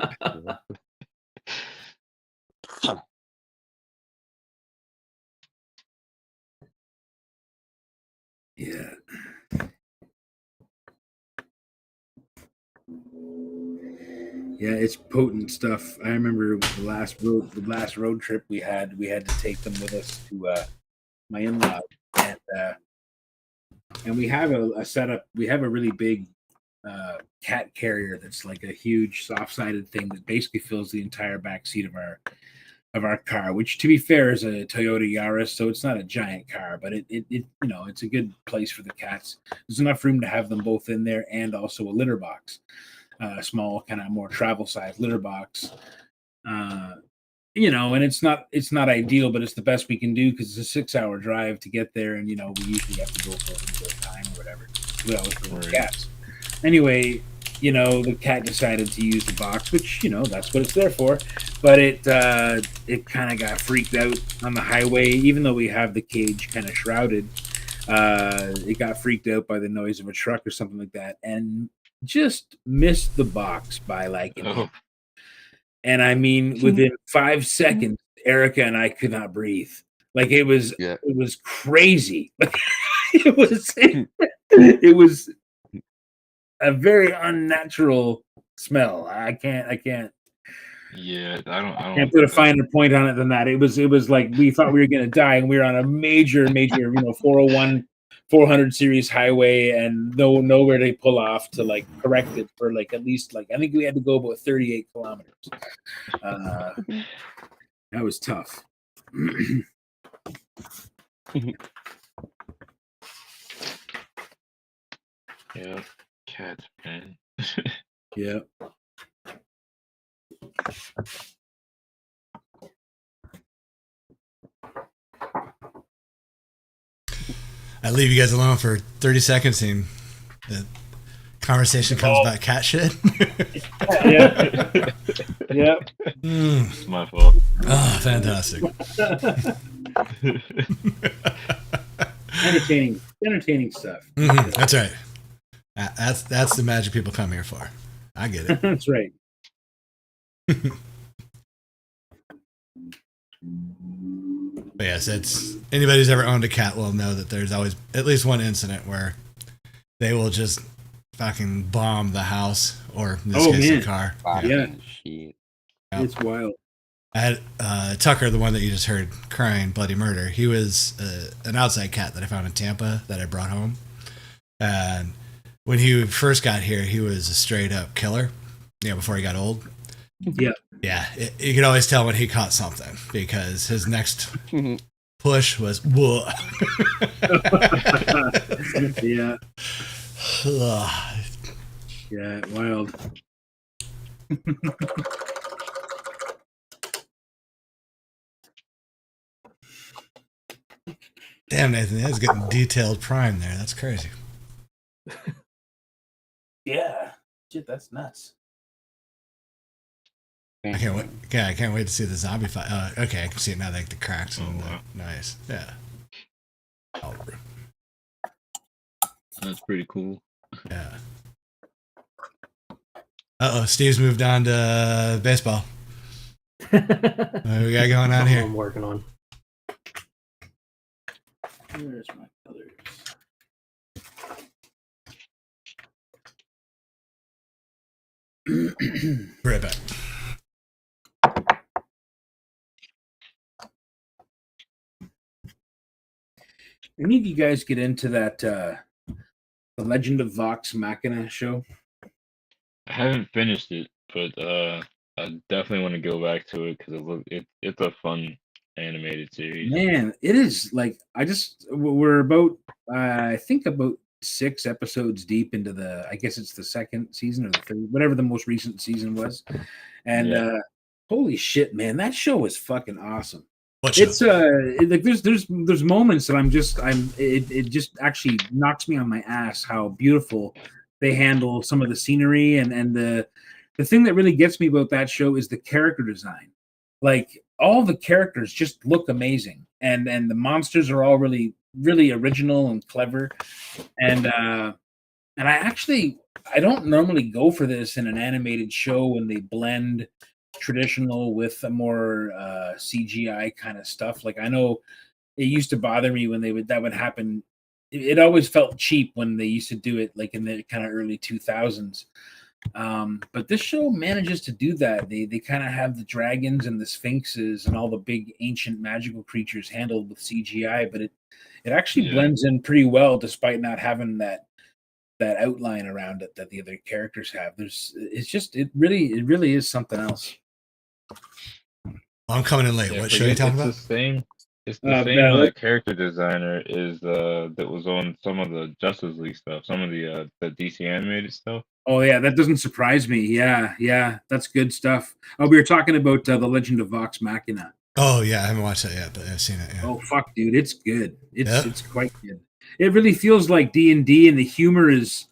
Yeah, it's potent stuff. I remember the last road trip we had to take them with us to my in-laws, and we have a setup. We have a really big cat carrier that's like a huge soft-sided thing that basically fills the entire back seat of our car, which to be fair is a Toyota Yaris, so it's not a giant car, but it it's a good place for the cats. There's enough room to have them both in there and also a litter box. A small kind of more travel size litter box, and it's not ideal, but it's the best we can do because it's a 6-hour drive to get there, and we usually have to go for a time or whatever. We always go with cats. Anyway, the cat decided to use the box, which that's what it's there for, but it kind of got freaked out on the highway, even though we have the cage kind of shrouded. It got freaked out by the noise of a truck or something like that, and just missed the box by like an inch. And I mean, within 5 seconds, Erica and I could not breathe. Like it was crazy. it was a very unnatural smell. I can't. Yeah, I don't can't put a finer point on it than that. It was like we thought we were gonna die, and we were on a major 401 400 series highway, and nowhere to pull off to like correct it for like at least like I think we had to go about 38 kilometers. That was tough. Yeah, cats, man. Yeah. I leave you guys alone for 30 seconds and the conversation comes about cat shit. Yeah. Yeah. It's my fault. Oh, fantastic. Entertaining stuff. Mm-hmm. That's right. That's the magic people come here for. I get it. That's right. But yes, it's anybody who's ever owned a cat will know that there's always at least one incident where they will just fucking bomb the house or in this case the car. Yeah. Shit. It's wild. I had Tucker, the one that you just heard crying bloody murder. He was an outside cat that I found in Tampa that I brought home. And when he first got here, he was a straight up killer. Before he got old. Yeah. Yeah, you could always tell when he caught something because his next push was whoa. Yeah. Yeah, wild. Damn, Nathan, that's getting detailed prime there. That's crazy. Yeah. Shit, that's nuts. I can't wait. Yeah, I can't wait to see the zombie fight. Okay, I can see it now. Like the cracks and nice. Yeah. Oh. That's pretty cool. Yeah. Steve's moved on to baseball. What do we got going on here? I'm working on. Where's my colors? Right back. Any of you guys get into that The Legend of Vox Machina show? I haven't finished it, but I definitely want to go back to it because it's a fun animated series. Man, it is like we're about I think about 6 episodes deep into I guess it's the second season or the third, whatever the most recent season was, and holy shit, man, that show is fucking awesome. It's like there's moments that it just actually knocks me on my ass how beautiful they handle some of the scenery and the thing that really gets me about that show is the character design. Like all the characters just look amazing and the monsters are all really really original and clever. And I don't normally go for this in an animated show when they blend traditional with a more CGI kind of stuff. Like I know it used to bother me when that would happen. It always felt cheap when they used to do it, like in the kind of early 2000s. But this show manages to do that. They kind of have the dragons and the sphinxes and all the big ancient magical creatures handled with CGI, but it actually blends in pretty well despite not having that outline around it that the other characters have. It really is something else. I'm coming in late. What show are you talking about? It's the same character designer that was on some of the Justice League stuff, some of the DC animated stuff. Oh yeah, that doesn't surprise me. Yeah, that's good stuff. Oh, we were talking about the Legend of Vox Machina. Oh yeah, I haven't watched that yet, but I've seen it. Yeah. Oh fuck, dude, it's good. It's quite good. It really feels like D&D, and the humor is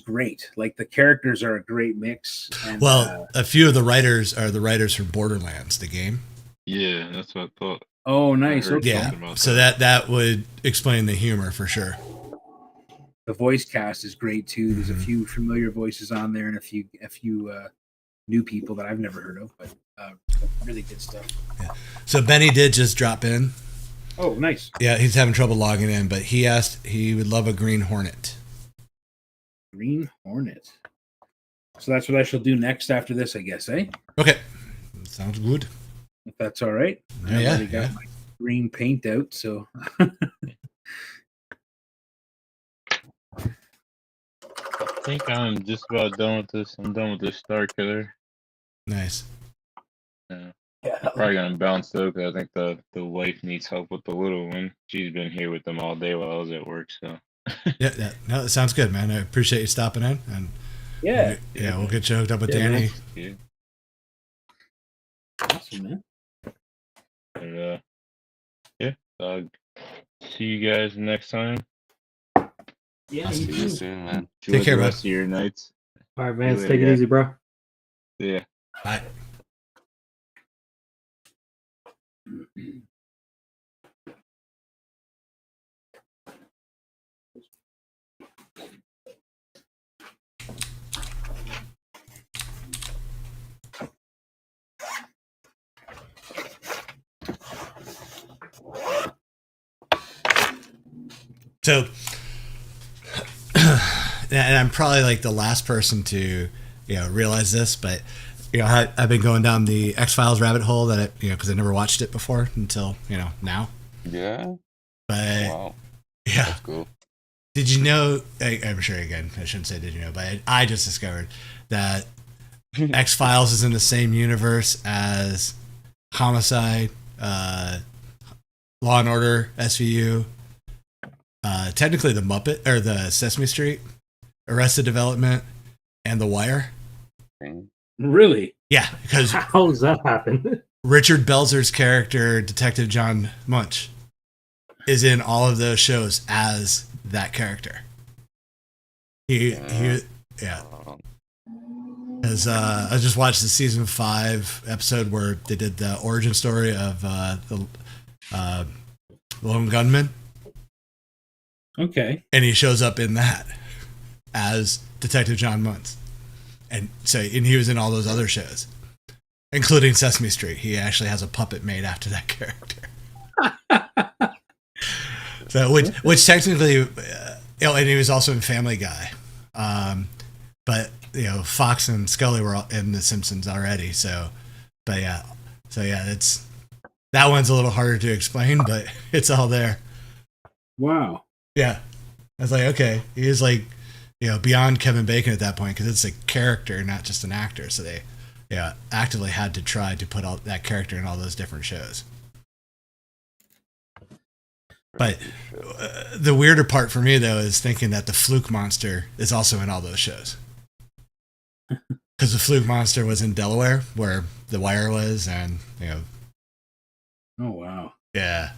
great. Like the characters are a great mix. And, a few of the writers are the writers from Borderlands, the game. Yeah, that's what I thought. Oh, nice. Okay. Yeah, so that would explain the humor for sure. The voice cast is great too. There's a few familiar voices on there, and a few new people that I've never heard of, but really good stuff. Yeah. So Benny did just drop in. Oh, nice. Yeah, he's having trouble logging in, but he asked he would love a Green Hornet. Green Hornet. So that's what I shall do next after this, I guess, eh? Okay. Sounds good. If that's all right. I've already got my green paint out, so I think I'm just about done with this. I'm done with this Star Killer. Nice. Yeah. I'm probably gonna bounce though, because I think the wife needs help with the little one. She's been here with them all day while I was at work. So. Yeah. No, that sounds good, man. I appreciate you stopping in, and we'll get you hooked up with Danny. Yeah. Awesome, man. But, I'll see you guys next time. Yeah, See you soon, man. Take care, the man. rest of your nights. All right, Vance, take it easy, bro. Yeah. Bye. So, and I'm probably like the last person to, realize this, but I've been going down the X-Files rabbit hole that because I never watched it before until now. Yeah. But Wow. yeah, That's cool. did you know? I'm sure again I shouldn't say did you know, but I just discovered that X-Files is in the same universe as Homicide, Law and Order, SVU. Technically the Muppet or the Sesame Street, Arrested Development, and The Wire. Really? Yeah, because How does that happen? Richard Belzer's character, Detective John Munch, is in all of those shows as that character. Because I just watched the season 5 episode where they did the origin story of the lone gunman. Okay. And he shows up in that as Detective John Muntz. And he was in all those other shows, including Sesame Street. He actually has a puppet made after that character. So, which technically, and he was also in Family Guy. But, Fox and Scully were in The Simpsons already. That one's a little harder to explain, but it's all there. Wow. Yeah. I was like, okay. He is like, beyond Kevin Bacon at that point because it's a character, not just an actor. So they actively had to try to put all that character in all those different shows. But the weirder part for me, though, is thinking that the Fluke Monster is also in all those shows. Because the Fluke Monster was in Delaware, where The Wire was, and, Oh, wow. Yeah.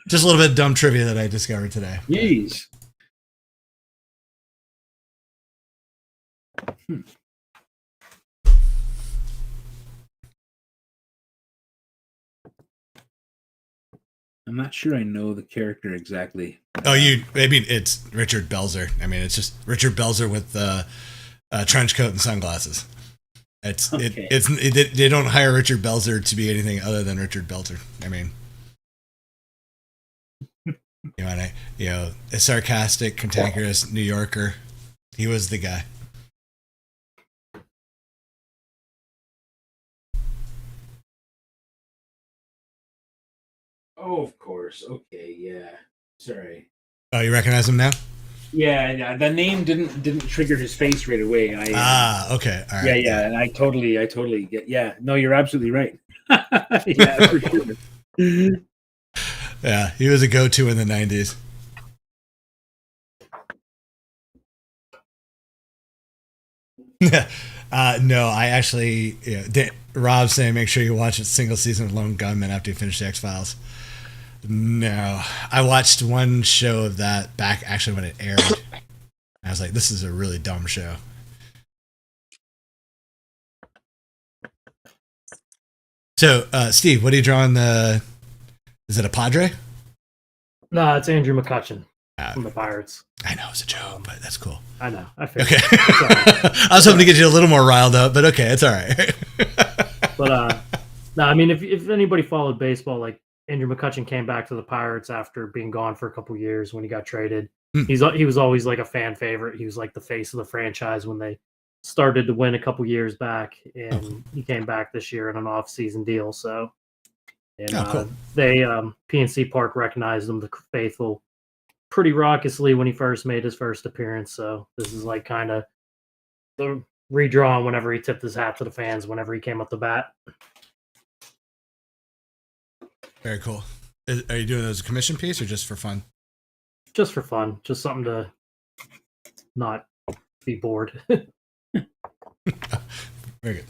Just a little bit of dumb trivia that I discovered today. Jeez. I'm not sure I know the character exactly. Oh, it's Richard Belzer. I mean, it's just Richard Belzer with a trench coat and sunglasses. They don't hire Richard Belzer to be anything other than Richard Belzer. I mean, a sarcastic, cantankerous New Yorker. He was the guy. Oh, of course. Okay, yeah. Sorry. Oh, you recognize him now? Yeah. The name didn't trigger his face right away. Okay. All right. Yeah. And I totally get. Yeah. No, you're absolutely right. Yeah, for sure. Yeah, he was a go-to in the 90s. No, I actually, Rob's saying make sure you watch a single season of Lone Gunman after you finish the X-Files. No, I watched one show of that back actually when it aired. I was like, this is a really dumb show. So, Steve, what are you drawing? Is it a Padre? No, it's Andrew McCutcheon from the Pirates. I know it's a joke, but that's cool. I know. I figured. Okay. I was hoping to get you a little more riled up, but okay, it's all right. But no, I mean, if anybody followed baseball, like Andrew McCutcheon came back to the Pirates after being gone for a couple years when he got traded. He was always like a fan favorite. He was like the face of the franchise when they started to win a couple years back, and he came back this year in an off-season deal. So, and cool. They PNC Park recognized him, the faithful, pretty raucously when he first made his first appearance. So this is like kind of the redrawn whenever he tipped his hat to the fans whenever he came up the bat. Very cool. Are you doing it as a commission piece or just for fun? Just for fun. Just something to not be bored. Very good.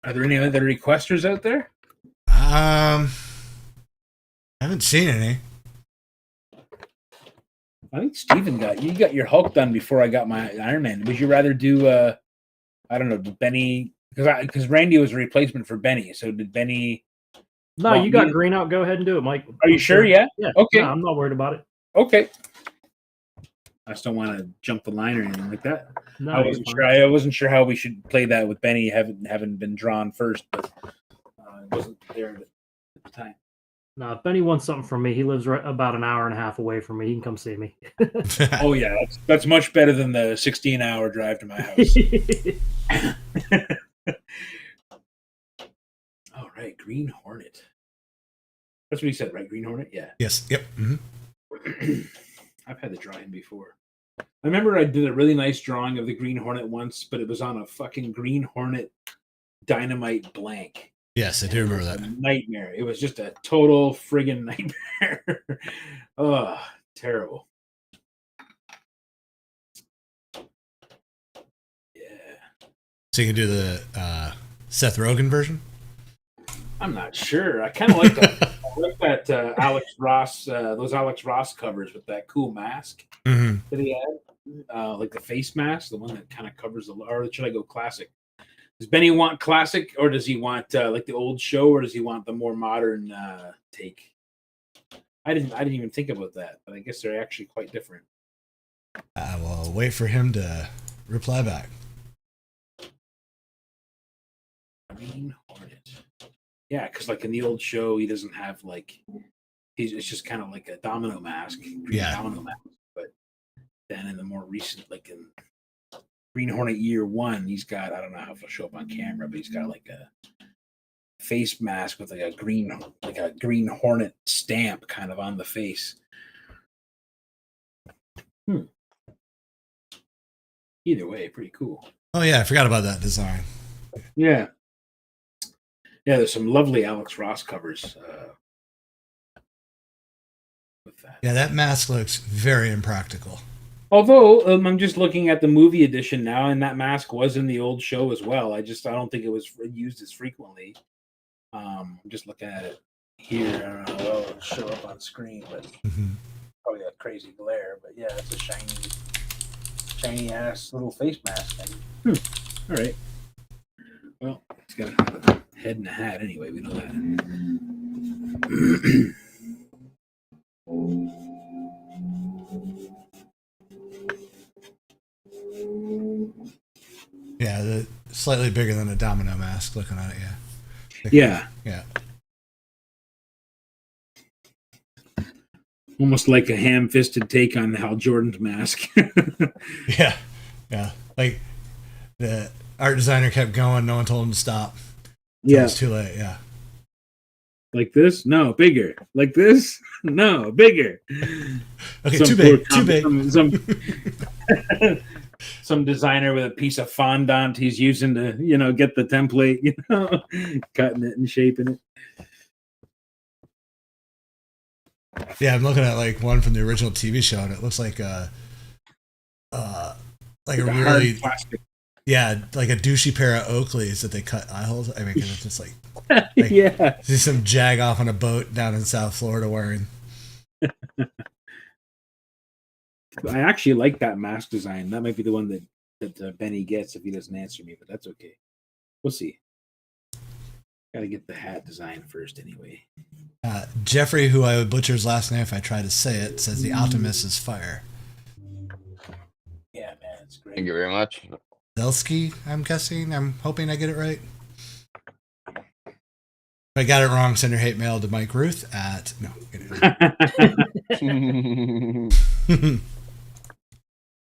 Are there any other requesters out there? I haven't seen any. I think Steven got your Hulk done before I got my Iron Man. Would you rather do I don't know, Benny, because Randy was a replacement for Benny. So did Benny? No, you got green out. Go ahead and do it, Mike. Are you sure? Yeah. Yeah. Okay. No, I'm not worried about it. Okay. I just don't want to jump the line or anything like that. No, I wasn't sure. I wasn't sure how we should play that with Benny having been drawn first, but it wasn't there at the time. No, if Benny wants something from me, he lives right about an hour and a half away from me. He can come see me. Oh yeah, that's much better than the 16-hour drive to my house. All right, Green Hornet. That's what he said, right? Green Hornet? Yeah. Yes. Yep. Mm-hmm. I've had to draw him before. I remember I did a really nice drawing of the Green Hornet once, but it was on a fucking Green Hornet Dynamite blank. Yes, I do remember that. A nightmare. It was just a total friggin' nightmare. Oh, terrible. Yeah. So you can do the Seth Rogen version? I'm not sure. I kind of like that. I like that Alex Ross, those Alex Ross covers with that cool mask that he had, like the face mask, the one that kind of covers the. Or should I go classic? Does Benny want classic, or does he want like the old show, or does he want the more modern take? I didn't even think about that, but I guess they're actually quite different. I will wait for him to reply back. Green Hornet. Yeah, because like in the old show, he doesn't have like it's just kind of like a domino mask, domino mask. But then in the more recent, like in Green Hornet Year One, he's got, I don't know how it'll show up on camera, but he's got like a face mask with like a Green Hornet stamp kind of on the face. Either way, pretty cool. Oh yeah, I forgot about that design. Yeah. Yeah, there's some lovely Alex Ross covers with that. Yeah, that mask looks very impractical. Although I'm just looking at the movie edition now, and that mask was in the old show as well. I don't think it was used as frequently. I'm just looking at it here. I don't know how it'll show up on screen, but probably a crazy glare. But yeah, it's a shiny ass little face mask thing. All right. Well, he's got a head and a hat anyway. We know that. Yeah, the slightly bigger than a domino mask. Looking at it, yeah. Yeah. Yeah. Almost like a ham-fisted take on Hal Jordan's mask. Yeah. Yeah. Like the art designer kept going. No one told him to stop. Yeah. It's too late. Yeah. Like this? No, bigger. Like this? No, bigger. Okay, too big. Too big. Some designer with a piece of fondant he's using to, get the template, cutting it and shaping it. Yeah, I'm looking at like one from the original TV show, and it looks like a really plastic. Yeah, like a douchey pair of Oakleys that they cut eye holes. I mean, it's just like yeah. See some jag off on a boat down in South Florida wearing. I actually like that mask design. That might be the one that Benny gets if he doesn't answer me, but that's okay. We'll see. Got to get the hat design first anyway. Jeffrey, who I would butcher his last name if I try to say it, says the Optimus is fire. Yeah, man, it's great. Thank you very much. Zelsky, I'm guessing. I'm hoping I get it right. If I got it wrong, send your hate mail to Mike Rooth at... No.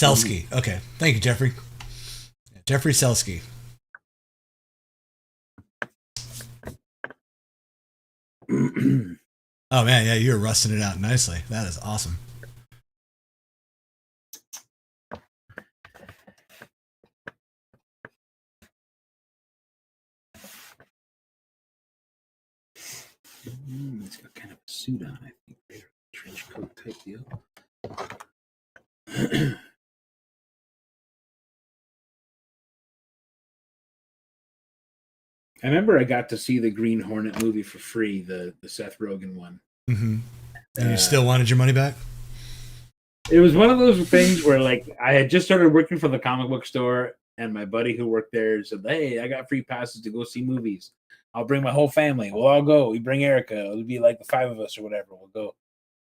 Selsky. Okay. Thank you, Jeffrey. Jeffrey Selsky. Oh, man. Yeah, you're rusting it out nicely. That is awesome. It's got kind of a suit on, I think. Trench coat type deal. I remember I got to see the Green Hornet movie for free, the Seth Rogen one. Mm-hmm. And you still wanted your money back? It was one of those things where, like, I had just started working for the comic book store, and my buddy who worked there said, "Hey, I got free passes to go see movies. I'll bring my whole family. We'll all go. We bring Erica. It'll be like the 5 of us or whatever. We'll go."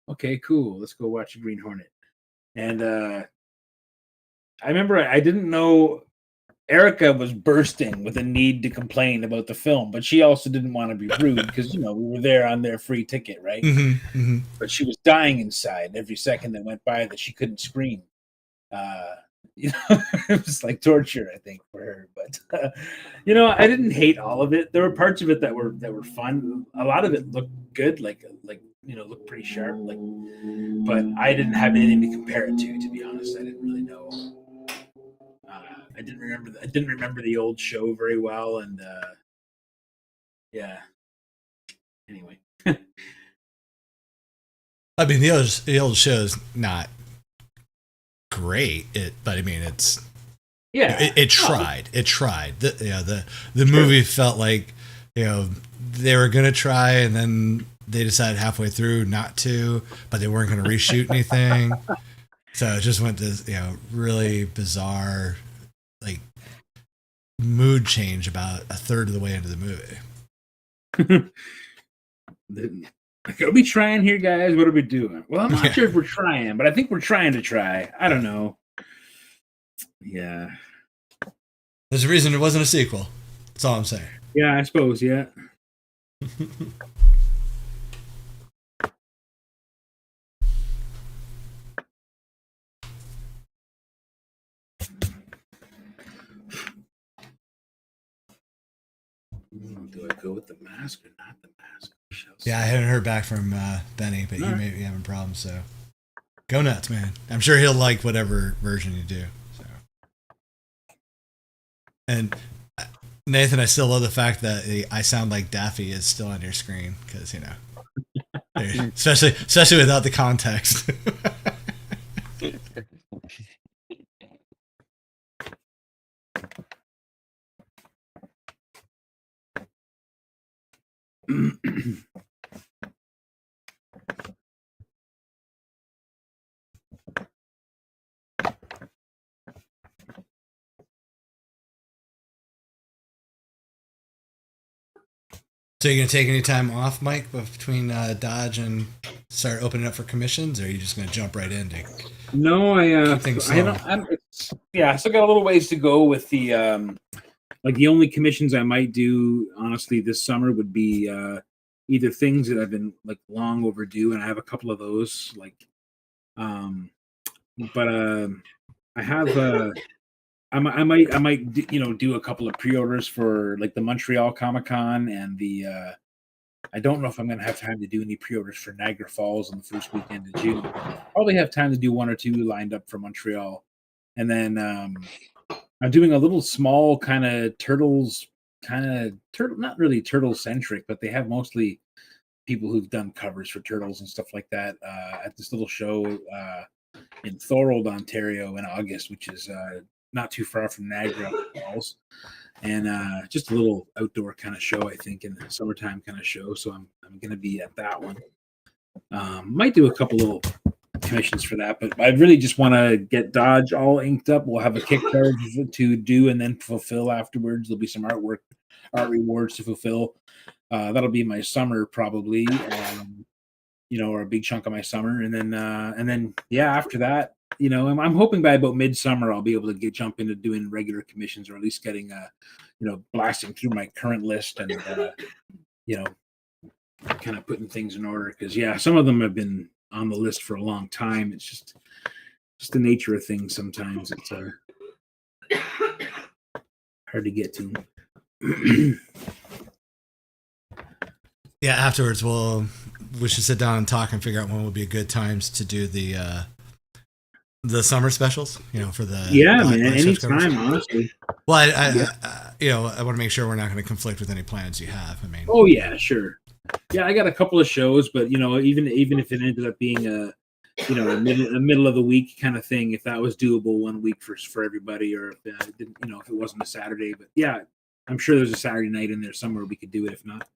Okay, cool. Let's go watch Green Hornet. And I remember I didn't know Erica was bursting with a need to complain about the film, but she also didn't want to be rude because, we were there on their free ticket, right? Mm-hmm, mm-hmm. But she was dying inside every second that went by that she couldn't scream. It was like torture, I think, for her. But I didn't hate all of it. There were parts of it that were fun. A lot of it looked good, like looked pretty sharp. But I didn't have anything to compare it to be honest. I didn't really know. I didn't remember the old show very well, and yeah. Anyway. I mean, the old show's not great. But I mean, it's it tried. It tried. The movie felt like they were gonna try, and then they decided halfway through not to, but they weren't gonna reshoot anything. So it just went to really bizarre like mood change about a third of the way into the movie. Are we trying here, guys? What are we doing? Well, I'm not sure if we're trying, but I think we're trying to try. I don't know. Yeah. There's a reason it wasn't a sequel. That's all I'm saying. Yeah, I suppose, yeah. Do I go with the mask or not the mask? Yeah, I haven't heard back from Benny, but you may be having problems, so go nuts, man. I'm sure he'll like whatever version you do. So. And Nathan, I still love the fact that the I sound like Daffy is still on your screen because especially without the context. So you gonna take any time off, Mike, between Dodge and start opening up for commissions, or are you just gonna jump right into? No, I still got a little ways to go with the like the only commissions I might do honestly this summer would be either things that I've been like long overdue, and I have a couple of those like but I have I might do a couple of pre-orders for like the Montreal Comic Con and the I don't know if I'm going to have time to do any pre-orders for Niagara Falls on the first weekend of June. Probably have time to do one or two lined up for Montreal. And then I'm doing a little small kind of turtles, not really turtle centric, but they have mostly people who've done covers for turtles and stuff like that at this little show in Thorold, Ontario in August, which is not too far from Niagara Falls. And just a little outdoor kind of show, I think, in the summertime kind of show. So I'm going to be at that one. Might do a couple little commissions for that, but I really just want to get Dodge all inked up. We'll have a Kickstarter to do and then fulfill afterwards. There'll be some art rewards to fulfill. That'll be my summer probably, or a big chunk of my summer. And then after that, I'm hoping by about midsummer I'll be able to jump into doing regular commissions, or at least getting blasting through my current list and kind of putting things in order, because some of them have been on the list for a long time. It's just the nature of things. Sometimes it's hard to get to. Yeah, afterwards we should sit down and talk and figure out when would be good times to do the summer specials, for the anytime, honestly. Well, I want to make sure we're not going to conflict with any plans you have. I mean, oh yeah, sure. Yeah, I got a couple of shows, but even if it ended up being a middle of the week kind of thing, if that was doable one week for everybody, or if it didn't, if it wasn't a Saturday, but yeah, I'm sure there's a Saturday night in there somewhere we could do it. If not,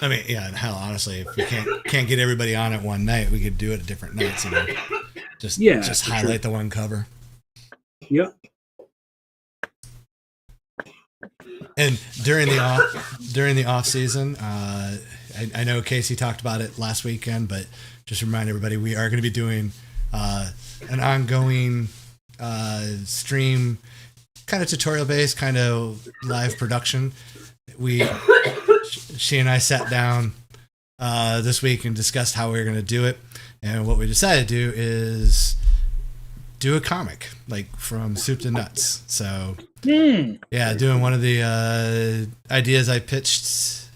I mean, hell, honestly, if we can't get everybody on at one night, we could do it at different nights. Just highlight the one cover. Yep. And during the off season, I know Casey talked about it last weekend, but just remind everybody, we are going to be doing an ongoing stream, kind of tutorial based, kind of live production. She and I sat down this week and discussed how we were going to do it, and what we decided to do is do a comic, like from soup to nuts. So doing one of the ideas I pitched,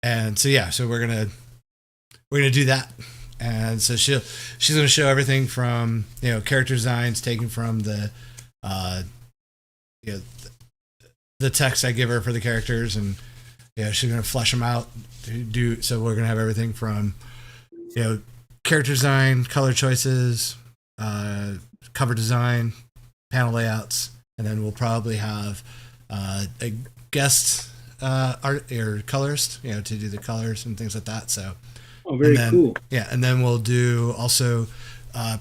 and so we're gonna do that. And so she's gonna show everything from character designs taken from the the text I give her for the characters, and she's gonna flesh them out. So we're gonna have everything from character design, color choices, cover design, panel layouts, and then we'll probably have a guest art or colorist, to do the colors and things like that. So, very cool. Yeah, and then we'll do also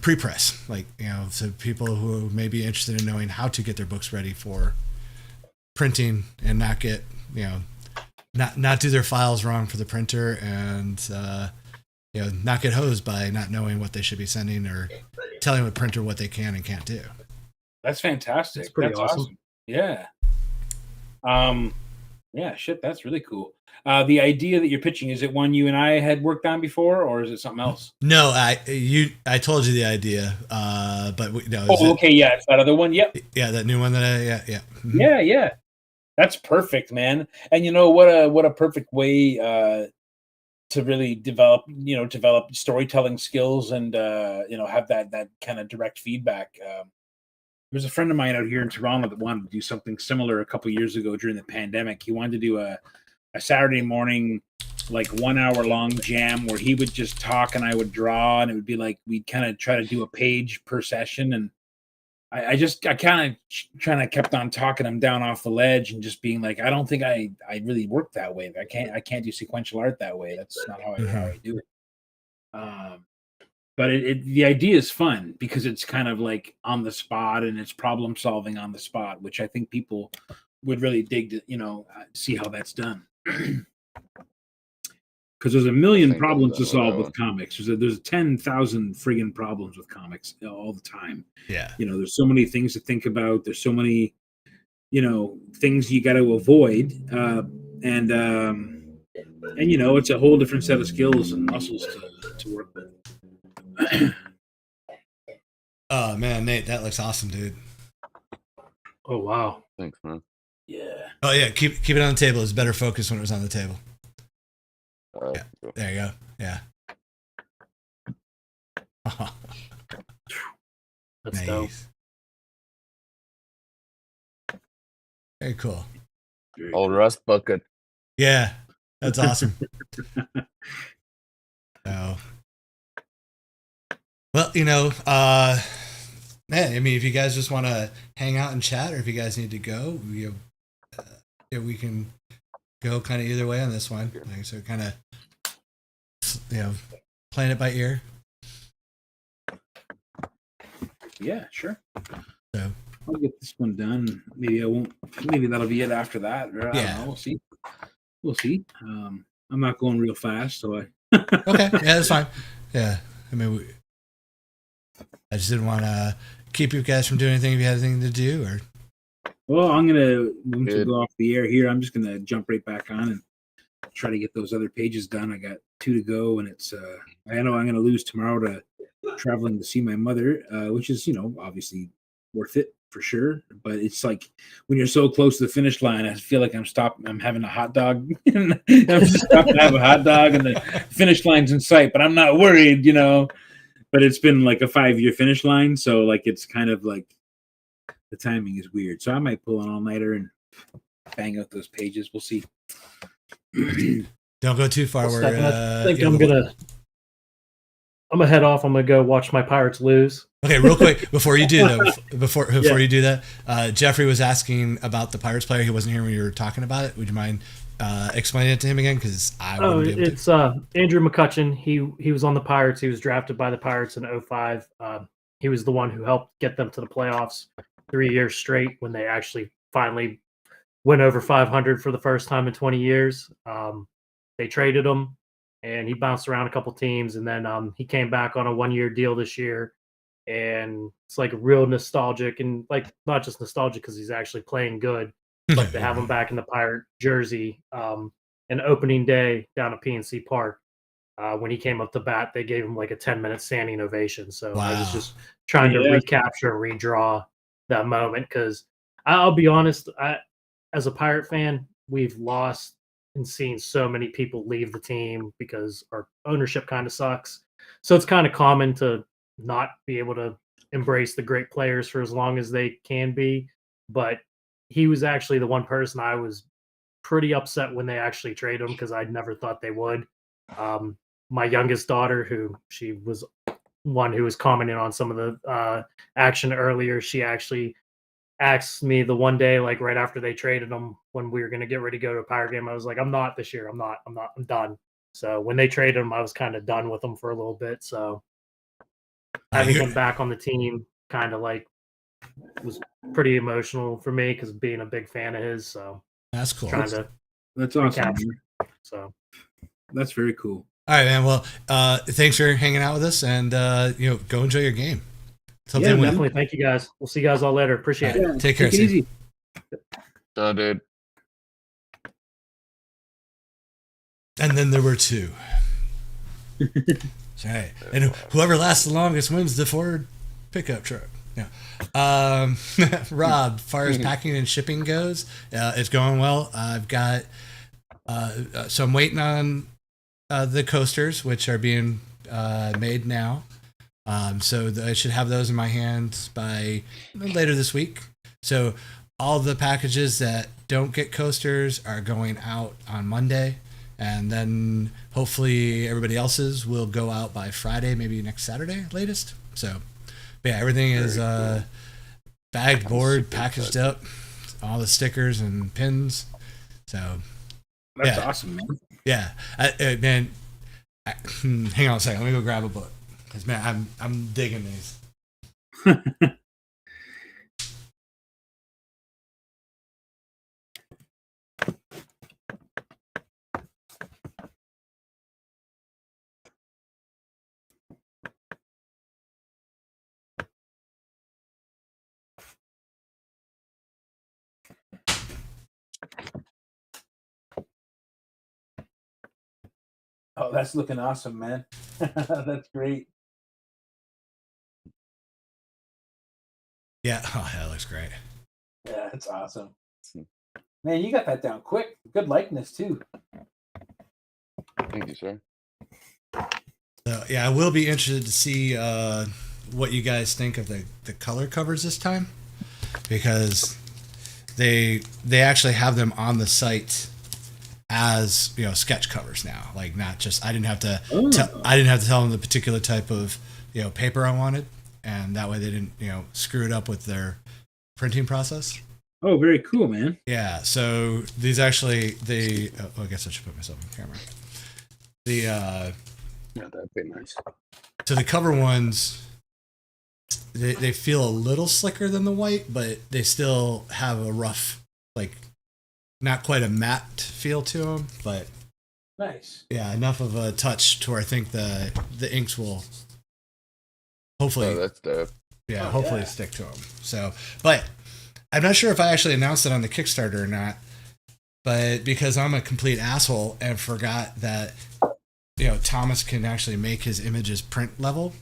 pre-press, like so people who may be interested in knowing how to get their books ready for printing and not get not do their files wrong for the printer, and not get hosed by not knowing what they should be sending or telling the printer what they can and can't do. That's fantastic. That's pretty awesome. Yeah. Shit, that's really cool. The idea that you're pitching, is it one you and I had worked on before, or is it something else? No, I told you the idea, but okay, it's that other one. Yep. Yeah, that new one that yeah. Mm-hmm. Yeah. That's perfect, man. And what a perfect way to really develop storytelling skills and have that kind of direct feedback. There's a friend of mine out here in Toronto that wanted to do something similar a couple of years ago during the pandemic. He wanted to do a Saturday morning, like 1 hour long jam where he would just talk and I would draw, and it would be like we'd kind of try to do a page per session. And I kind of kept on talking him down off the ledge and just being like, I don't think I really work that way. I can't do sequential art that way. That's not how I do it. But the idea is fun because it's kind of like on the spot and it's problem solving on the spot, which I think people would really dig to, see how that's done. Because there's a million problems to solve with comics. There's 10,000 friggin' problems with comics all the time. Yeah. There's so many things to think about. There's so many, things you got to avoid. And it's a whole different set of skills and muscles to work with. Oh man, Nate, that looks awesome, dude. Oh wow. Thanks, man. Yeah. Oh yeah, keep it on the table. It's better focus when it was on the table. Yeah. There you go. Yeah. That's nice. dope. Very cool. Old rust bucket. Yeah, that's awesome. So, well, man, I mean, if you guys just want to hang out and chat, or if you guys need to go, we can go kind of either way on this one. Like, so kind of, playing it by ear. Yeah, sure. So I'll get this one done. Maybe I won't. Maybe that'll be it after that. Or I don't know. We'll see. We'll see. I'm not going real fast, so I. Okay. Yeah, that's fine. Yeah. I mean, I just didn't want to keep you guys from doing anything if you had anything to do, or. Well, once we go off the air here, I'm just gonna jump right back on and try to get those other pages done. I got 2 to go, and it's. I know I'm gonna lose tomorrow to traveling to see my mother, which is obviously worth it for sure. But it's like when you're so close to the finish line, I feel like I'm having a hot dog. I'm just stopped to have a hot dog, and the finish line's in sight. But I'm not worried, But it's been like a 5-year finish line, so like it's kind of like the timing is weird. So I might pull an all-nighter and bang out those pages. We'll see. Don't go too far. I think I'm gonna head off. I'm gonna go watch my Pirates lose. Okay, real quick before you do though, before you do that, Jeffrey was asking about the Pirates player. He wasn't here when you were talking about it. Would you mind explaining it to him again? Because it's Andrew McCutcheon. He was on the Pirates. He was drafted by the Pirates in 2005. He was the one who helped get them to the playoffs 3 years straight when they actually finally went over 500 for the first time in 20 years. They traded him, and he bounced around a couple teams, and then he came back on a 1-year deal this year. And it's like real nostalgic, and like not just nostalgic because he's actually playing good, but to have him back in the Pirate jersey, an opening day down at PNC Park, when he came up to bat, they gave him like a 10-minute standing ovation. So I was just trying to recapture and redraw that moment, because I'll be honest, as a Pirate fan, we've lost and seen so many people leave the team because our ownership kind of sucks. So it's kind of common to not be able to embrace the great players for as long as they can be. But he was actually the one person I was pretty upset when they actually traded him, because I never thought they would. My youngest daughter, she was one who was commenting on some of the action earlier, she actually asked me the one day, like right after they traded him, when we were going to get ready to go to a Pirate game, I was like, I'm not this year. I'm done. So when they traded him, I was kind of done with him for a little bit. So having him back on the team kind of like was pretty emotional for me, because being a big fan of his. So that's cool. That's awesome. So that's very cool. All right, man. Well, thanks for hanging out with us, and go enjoy your game. Definitely. Thank you, guys. We'll see you guys all later. Appreciate it. Take care. Take it easy. So, dude. And then there were 2. That's right. And whoever lasts the longest wins the Ford pickup truck. Yeah. Rob, as far as packing and shipping goes, it's going well. I've got so I'm waiting on the coasters, which are being made now. So I should have those in my hands by later this week. So all the packages that don't get coasters are going out on Monday, and then hopefully everybody else's will go out by Friday, maybe next Saturday latest. So, but yeah, everything is bagged, board, packaged up, all the stickers and pins. So that's awesome, man. Yeah, man. Hang on a second. Let me go grab a book. 'Cause, man, I'm digging these. Oh, that's looking awesome, man. That's great. Yeah, oh, that looks great. Yeah, that's awesome. Man, you got that down quick. Good likeness too. Thank you, sir. So yeah, I will be interested to see what you guys think of the color covers this time, because they actually have them on the site as, you know, sketch covers now. Like, not just, I didn't have to tell them the particular type of, you know, paper I wanted, and that way they didn't, you know, screw it up with their printing process. Oh, very cool, man. Yeah, so these actually, I guess I should put myself on camera. Yeah, that'd be nice. So the cover ones, they feel a little slicker than the white, but they still have a rough, like, not quite a matte feel to them, but Nice. yeah, enough of a touch to where I think the inks will hopefully, Oh, that's dope. yeah, Oh, hopefully yeah. stick to them. So, but I'm not sure if I actually announced it on the Kickstarter or not, but because I'm a complete asshole and forgot that, you know, Thomas can actually make his images print level.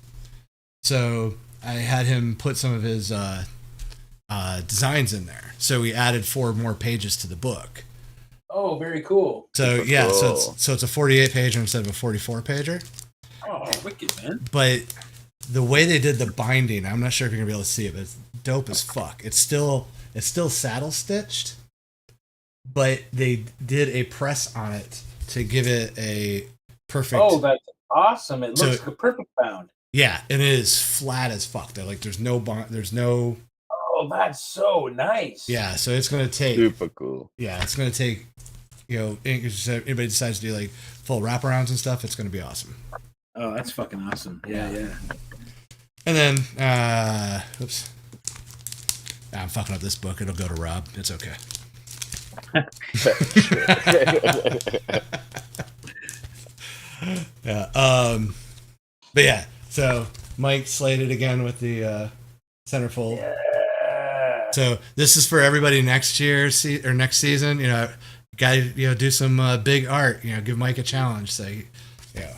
So I had him put some of his designs in there. So we added 4 more pages to the book. Oh, very cool. So Super yeah, cool. so it's a 48 pager instead of a 44 pager. Oh, wicked, man. But the way they did the binding, I'm not sure if you're gonna be able to see it, but it's dope as fuck. It's still saddle stitched, but they did a press on it to give it a perfect. Oh, that's awesome. It So- looks like a perfect bound. Yeah, and it is flat as fuck. Though, like, there's no. Oh, that's so nice. Yeah, so it's gonna take. Super cool. Yeah, it's gonna take. You know, if anybody decides to do like full wraparounds and stuff, it's gonna be awesome. Oh, that's fucking awesome. Yeah, yeah. And then, oops, I'm fucking up this book. It'll go to Rob. It's okay. Yeah. But yeah. So Mike slated again with the centerfold. Yeah. So this is for everybody next year or next season. You know, got to do some big art. You know, give Mike a challenge. Say, yeah.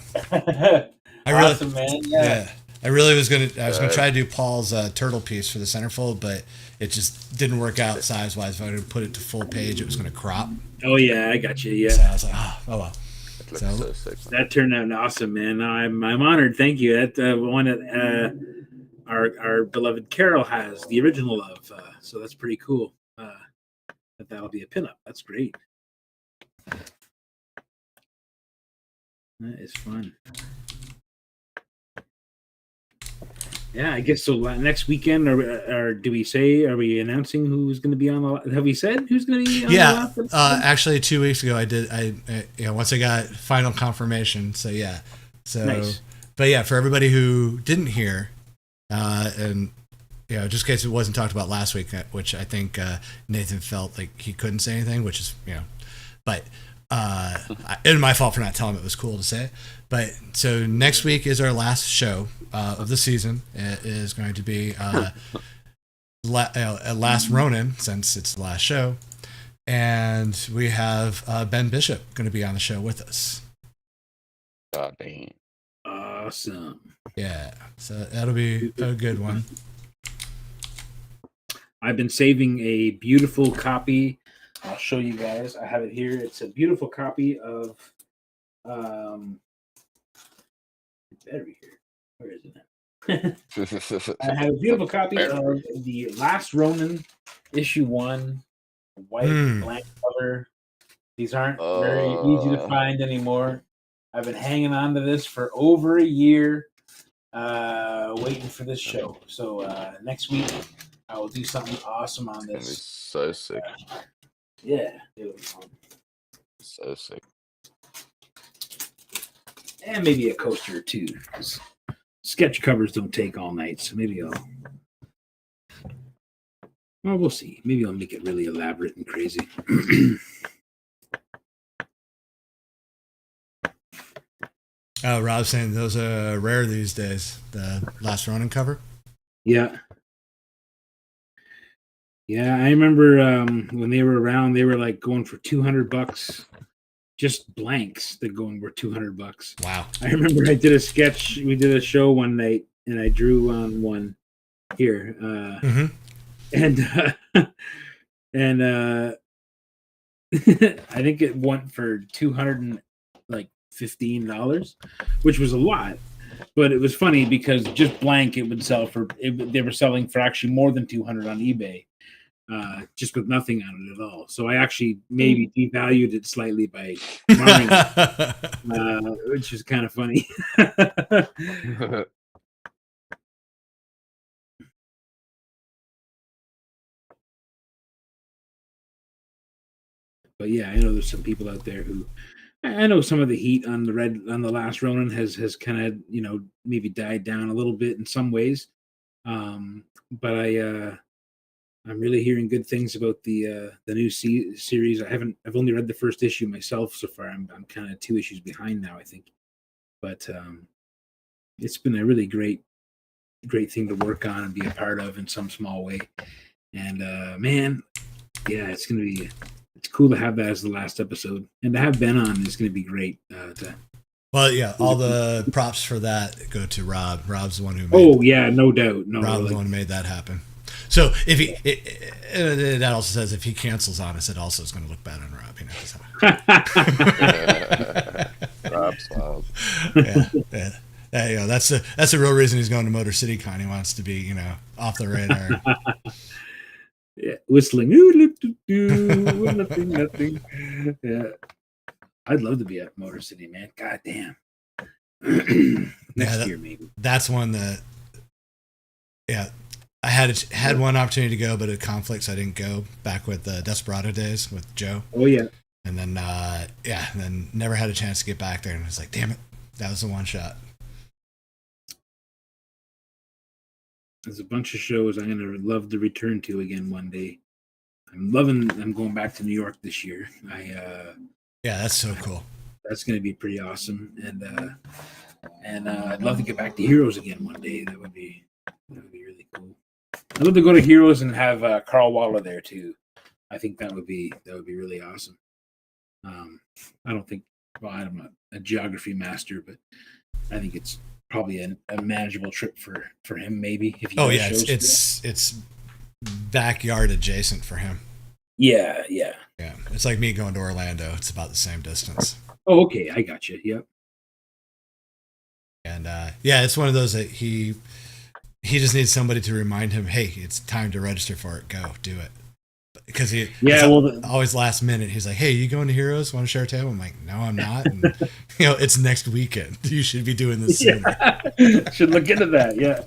Awesome, man. Yeah. I was gonna try to do Paul's turtle piece for the centerfold, but it just didn't work out size wise. If I would put it to full page, it was gonna crop. Oh yeah, I got you. Yeah. So I was like, oh well. It looks So- so sick. That turned out awesome, man. I'm honored. Thank you. That one that our beloved Carol has the original of. So that's pretty cool. That'll be a pinup. That's great. That is fun. Yeah, I guess so. Next weekend, or do we say? Are we announcing who's going to be on the? Have we said who's going to be on Yeah, the? last actually 2 weeks ago I did. Once I got final confirmation. So yeah. So, Nice. but yeah, for everybody who didn't hear, and just in case it wasn't talked about last week, which I think Nathan felt like he couldn't say anything, which is but it's my fault for not telling him it was cool to say. But so next week is our last show of the season. It is going to be Last Ronin, since it's the last show, and we have Ben Bishop going to be on the show with us. God damn. Awesome. Yeah, so that'll be a good one. I've been saving a beautiful copy. I'll show you guys. I have it here. It's a beautiful copy of. It better be here. Where is it? I have a beautiful copy of the Last Ronin, issue 1, white blank cover. These aren't very easy to find anymore. I've been hanging on to this for over a year, waiting for this show. So next week I will do something awesome on It's this. so sick. Yeah, it'll be fun. So sick. And maybe a coaster or two. sketch covers don't take all night, so maybe I'll. Well, we'll see. Maybe I'll make it really elaborate and crazy. Oh, Rob's saying those are rare these days. The Last Ronin cover. Yeah. Yeah, I remember when they were around, they were like going for $200, just blanks that going were $200. Wow. I remember I did a sketch. We did a show one night, and I drew on one here, and I think it went for $215, which was a lot. But it was funny because just blank, it would sell for. They were selling for actually more than $200 on eBay. Just with nothing on it at all. So I actually maybe devalued it slightly by marring it, which is kind of funny. But yeah, I know there's some people out there who I know some of the heat on the Last Ronin has kind of maybe died down a little bit in some ways. But I'm really hearing good things about the new series. I've only read the first issue myself so far. I'm kind of 2 issues behind now, I think. But it's been a really great thing to work on and be a part of in some small way. And man, yeah, it's cool to have that as the last episode, and to have Ben on is going to be great. Well, yeah, all the props for that go to Rob. Rob's the one who. No doubt. No, Rob's the one who made that happen. So if that also says if he cancels on us, it also is going to look bad on Rob. So. Rob smiles. Yeah. That's the real reason he's going to Motor City Con. He wants to be off the radar. Yeah, whistling. Nothing. Yeah, I'd love to be at Motor City, man. God damn. Next year, maybe. That's one that. Yeah. I had one opportunity to go, but it conflicts. I didn't go back with the Desperado days with Joe. Oh yeah. And then and then never had a chance to get back there, and I was like, damn it, that was the one shot. There's a bunch of shows I'm gonna love to return to again one day. I'm going back to New York this year. Yeah, that's so cool. That's gonna be pretty awesome, and I'd love to get back to Heroes again one day. That would be really cool. I'd love to go to Heroes and have Carl Waller there too. I think that would be really awesome. I don't think. Well, I'm not a geography master, but I think it's probably a manageable trip for him. Maybe if it's backyard adjacent for him. Yeah. It's like me going to Orlando. It's about the same distance. Oh, okay, I got you. Yep. And it's one of those that he just needs somebody to remind him, hey, it's time to register for it. Go do it. Because always last minute. He's like, hey, you going to Heroes? Want to share a table? I'm like, no, I'm not. And, it's next weekend. You should be doing this sooner. Yeah. Should look into that. Yeah.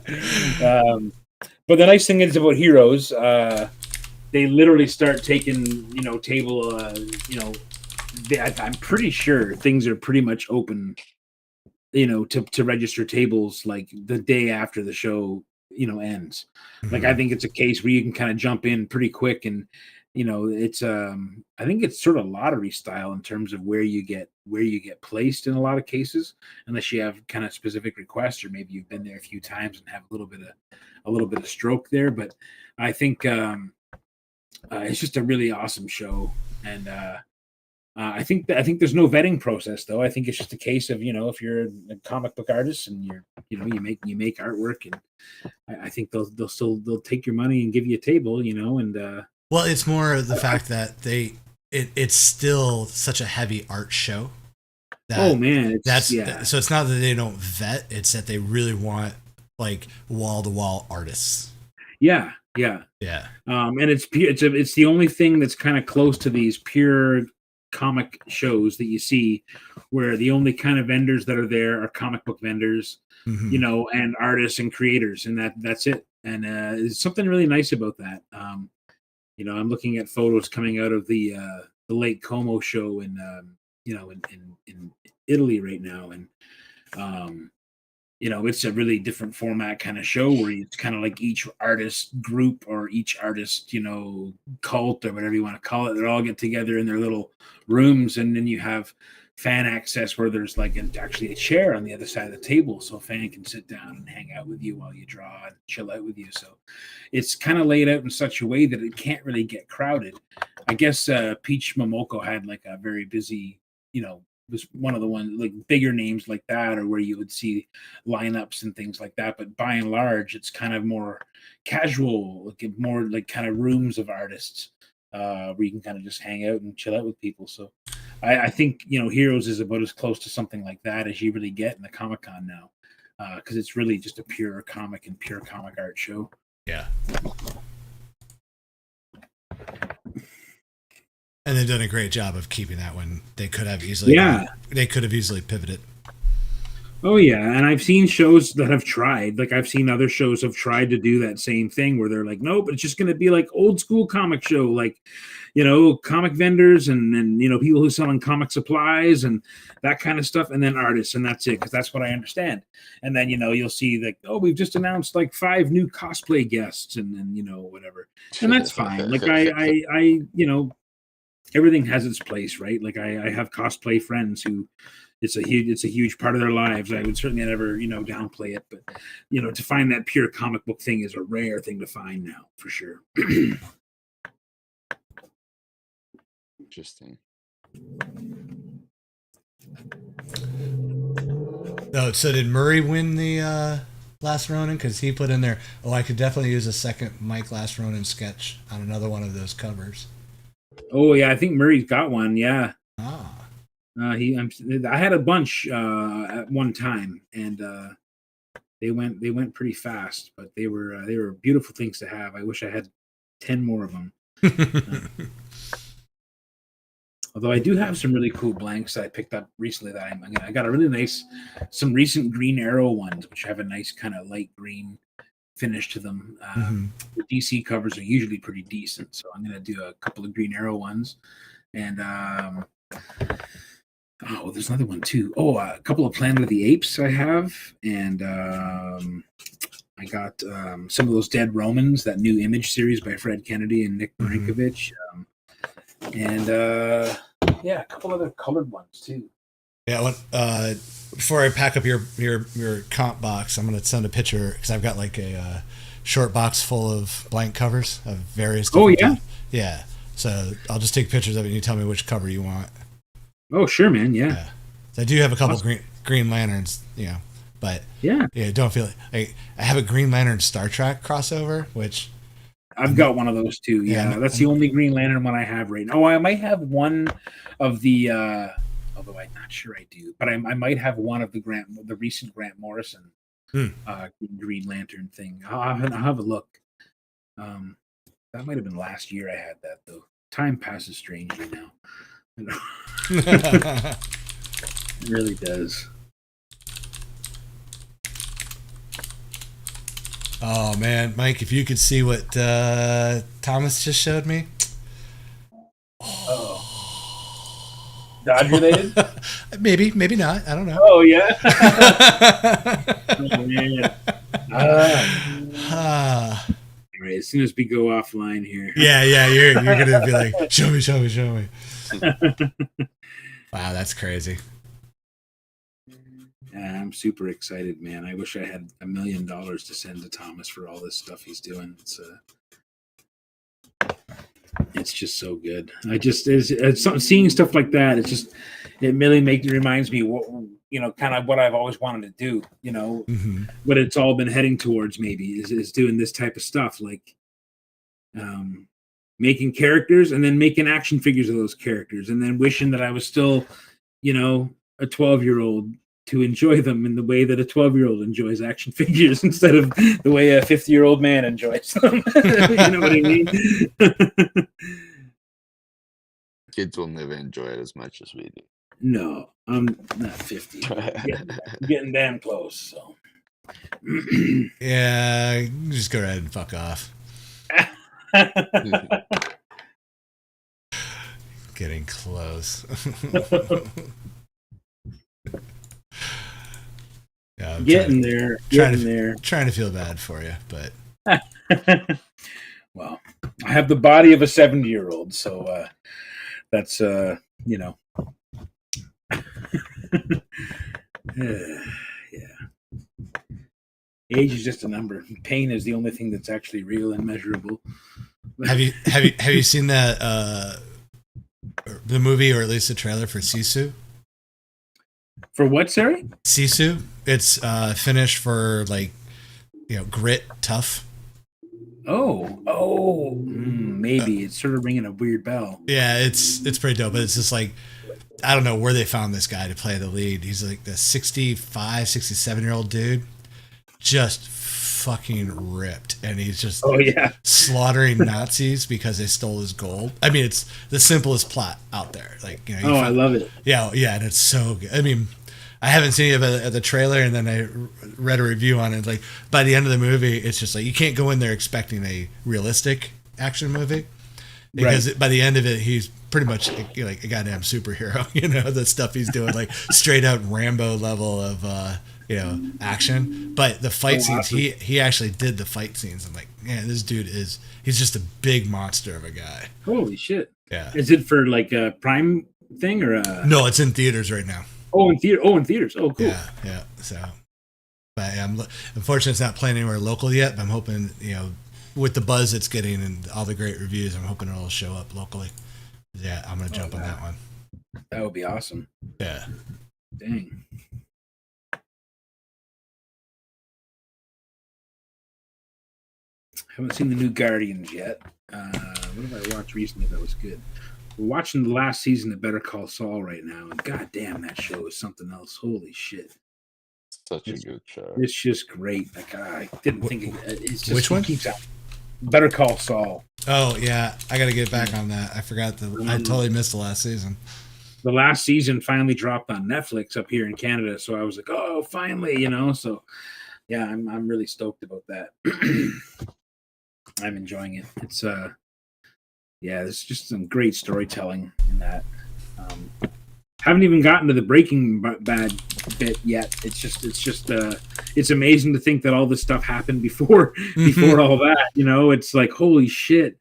But the nice thing is about Heroes, they literally start taking, table, I'm pretty sure things are pretty much open, to register tables like the day after the show ends. Mm-hmm. Like I think it's a case where you can kind of jump in pretty quick, and it's I think it's sort of lottery style in terms of where you get placed in a lot of cases, unless you have kind of specific requests, or maybe you've been there a few times and have a little bit of stroke there. But I think it's just a really awesome show, and I think there's no vetting process though. I think it's just a case of if you're a comic book artist and you make artwork, and I think they'll take your money and give you a table, and well, it's more the fact that it's still such a heavy art show. Oh man, so it's not that they don't vet; it's that they really want like wall to wall artists. Yeah. And it's the only thing that's kind of close to these pure comic shows that you see, where the only kind of vendors that are there are comic book vendors, mm-hmm. And artists and creators, and that's it. And there's something really nice about that. I'm looking at photos coming out of the Lake Como show in Italy right now, and it's a really different format kind of show where it's kind of like each artist group or each artist, cult or whatever you want to call it. They all get together in their little rooms, and then you have fan access where there's like actually a chair on the other side of the table, so a fan can sit down and hang out with you while you draw and chill out with you. So it's kind of laid out in such a way that it can't really get crowded. I guess Peach Momoko had like a very busy, was one of the ones like bigger names like that, or where you would see lineups and things like that. But by and large, it's kind of more casual, like more like kind of rooms of artists where you can kind of just hang out and chill out with people. So I think, Heroes is about as close to something like that as you really get in the Comic-Con now, because it's really just a pure comic and pure comic art show. Yeah. And they've done a great job of keeping that one. They could have easily, pivoted. Oh yeah, and I've seen shows that have tried. Like I've seen other shows have tried to do that same thing where they're like, nope, it's just going to be like old school comic show, like comic vendors and people who selling comic supplies and that kind of stuff, and then artists, and that's it, because that's what I understand. And then you'll see like, oh, we've just announced like 5 new cosplay guests, and then whatever, and that's fine. Like I everything has its place, right? Like I have cosplay friends who it's a huge part of their lives. I would certainly never, downplay it, but to find that pure comic book thing is a rare thing to find now, for sure. Interesting. Oh, so did Murray win the Last Ronin? Because he put in there, I could definitely use a second Mike Last Ronin sketch on another one of those covers. Oh yeah, I think Murray's got one. Yeah. Ah. I had a bunch at one time, and they went pretty fast, but they were beautiful things to have. I wish I had 10 more of them. Although I do have some really cool blanks that I picked up recently that I got a really nice, some recent Green Arrow ones, which have a nice kind of light green finish to them. The DC covers are usually pretty decent, so I'm going to do a couple of Green Arrow ones. And there's another one too. A couple of Planet of the Apes I have, and I got some of those Dead Romans, that new Image series by Fred Kennedy and Nick Marinkovich, and a couple other colored ones too. Yeah. Before I pack up your comp box, I'm gonna send a picture because I've got like a short box full of blank covers of various. Oh yeah. Types. Yeah. So I'll just take pictures of it and you tell me which cover you want. Oh sure, man. Yeah. So I do have a couple Green Lanterns, but don't feel like I have a Green Lantern Star Trek crossover, which I've got one of those too. Yeah, that's the only Green Lantern one I have right now. Oh, I might have one of the, although I'm not sure I do, but I might have one of the recent Grant Morrison Green Lantern thing. I'll have a look. That might have been last year I had that though. Time passes strangely now. It really does. Oh man, Mike, if you could see what Thomas just showed me. Dodge related? Maybe not. I don't know. Oh yeah. Oh man. All right, as soon as we go offline here. Yeah, you're gonna be like, show me. Wow, that's crazy. I'm super excited, man. I wish I had $1 million to send to Thomas for all this stuff he's doing. It's just so good. It's seeing stuff like that. It really reminds me what kind of what I've always wanted to do. What it's all been heading towards. Maybe is doing this type of stuff, like making characters and then making action figures of those characters, and then wishing that I was still, a 12-year-old. To enjoy them in the way that a 12-year-old enjoys action figures instead of the way a 50-year-old man enjoys them. You know what I mean? Kids will never enjoy it as much as we do. No, I'm not 50. Getting damn close. So. Yeah, just go ahead and fuck off. Getting close. Yeah, I'm Getting there. trying to feel bad for you, but well, I have the body of a 70-year-old, so that's yeah. Age is just a number. Pain is the only thing that's actually real and measurable. have you seen that the movie, or at least the trailer for Sisu? For what, sorry? Sisu. It's Finnish for like, grit, tough. Maybe it's sort of ringing a weird bell. Yeah, it's pretty dope, but it's just like, I don't know where they found this guy to play the lead. He's like the 65, 67-year-old dude, just fucking ripped, and he's just slaughtering Nazis because they stole his gold. I mean, it's the simplest plot out there. Like, I love it. Yeah, and it's so good. I mean, I haven't seen it at the trailer, and then I read a review on it. Like, by the end of the movie, it's just like you can't go in there expecting a realistic action movie, because by the end of it, he's pretty much like a goddamn superhero. The stuff he's doing, like straight out Rambo level of action. But the fight scenes, awesome. He actually did the fight scenes. I'm like, man, this dude he's just a big monster of a guy. Holy shit! Yeah. Is it for like a Prime thing or No, it's in theaters right now. Oh, in theaters. Oh, cool. Yeah. So, but unfortunately, it's not playing anywhere local yet. But I'm hoping, with the buzz it's getting and all the great reviews, I'm hoping it'll show up locally. Yeah, I'm gonna jump on that one. That would be awesome. Yeah. Dang. Haven't seen the new Guardians yet. What have I watched recently that was good? We're watching the last season of Better Call Saul right now, and goddamn, that show is something else. Holy shit! Such a good show. It's just great. Like, I didn't think it's just which one keeps out. Better Call Saul. Oh yeah, I got to get back on that. I forgot I totally missed the last season. The last season finally dropped on Netflix up here in Canada, so I was like, oh, finally, So, yeah, I'm really stoked about that. I'm enjoying it. It's there's just some great storytelling in that. Haven't even gotten to the Breaking Bad bit yet. It's amazing to think that all this stuff happened before all that. It's like, holy shit,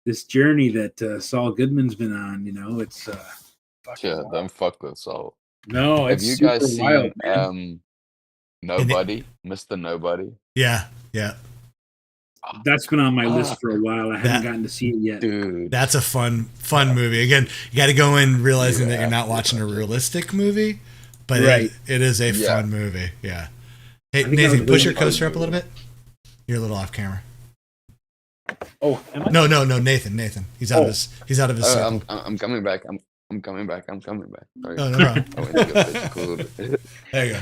this journey that Saul Goodman's been on. It's don't fuck with Saul. No, have it's you super guys wild, seen Nobody, Mr. Nobody? Yeah. That's been on my list for a while. I haven't gotten to see it yet. Dude, that's a fun movie. Again, you got to go in realizing that you're not watching a realistic movie, but it is a fun movie. Yeah. Hey, Nathan, push your coaster up a little bit. You're a little off camera. Oh, am I? No, Nathan. He's out of his. He's out of his. I'm coming back. I'm coming back. Sorry. Oh, no problem. I went to go physical. There you go.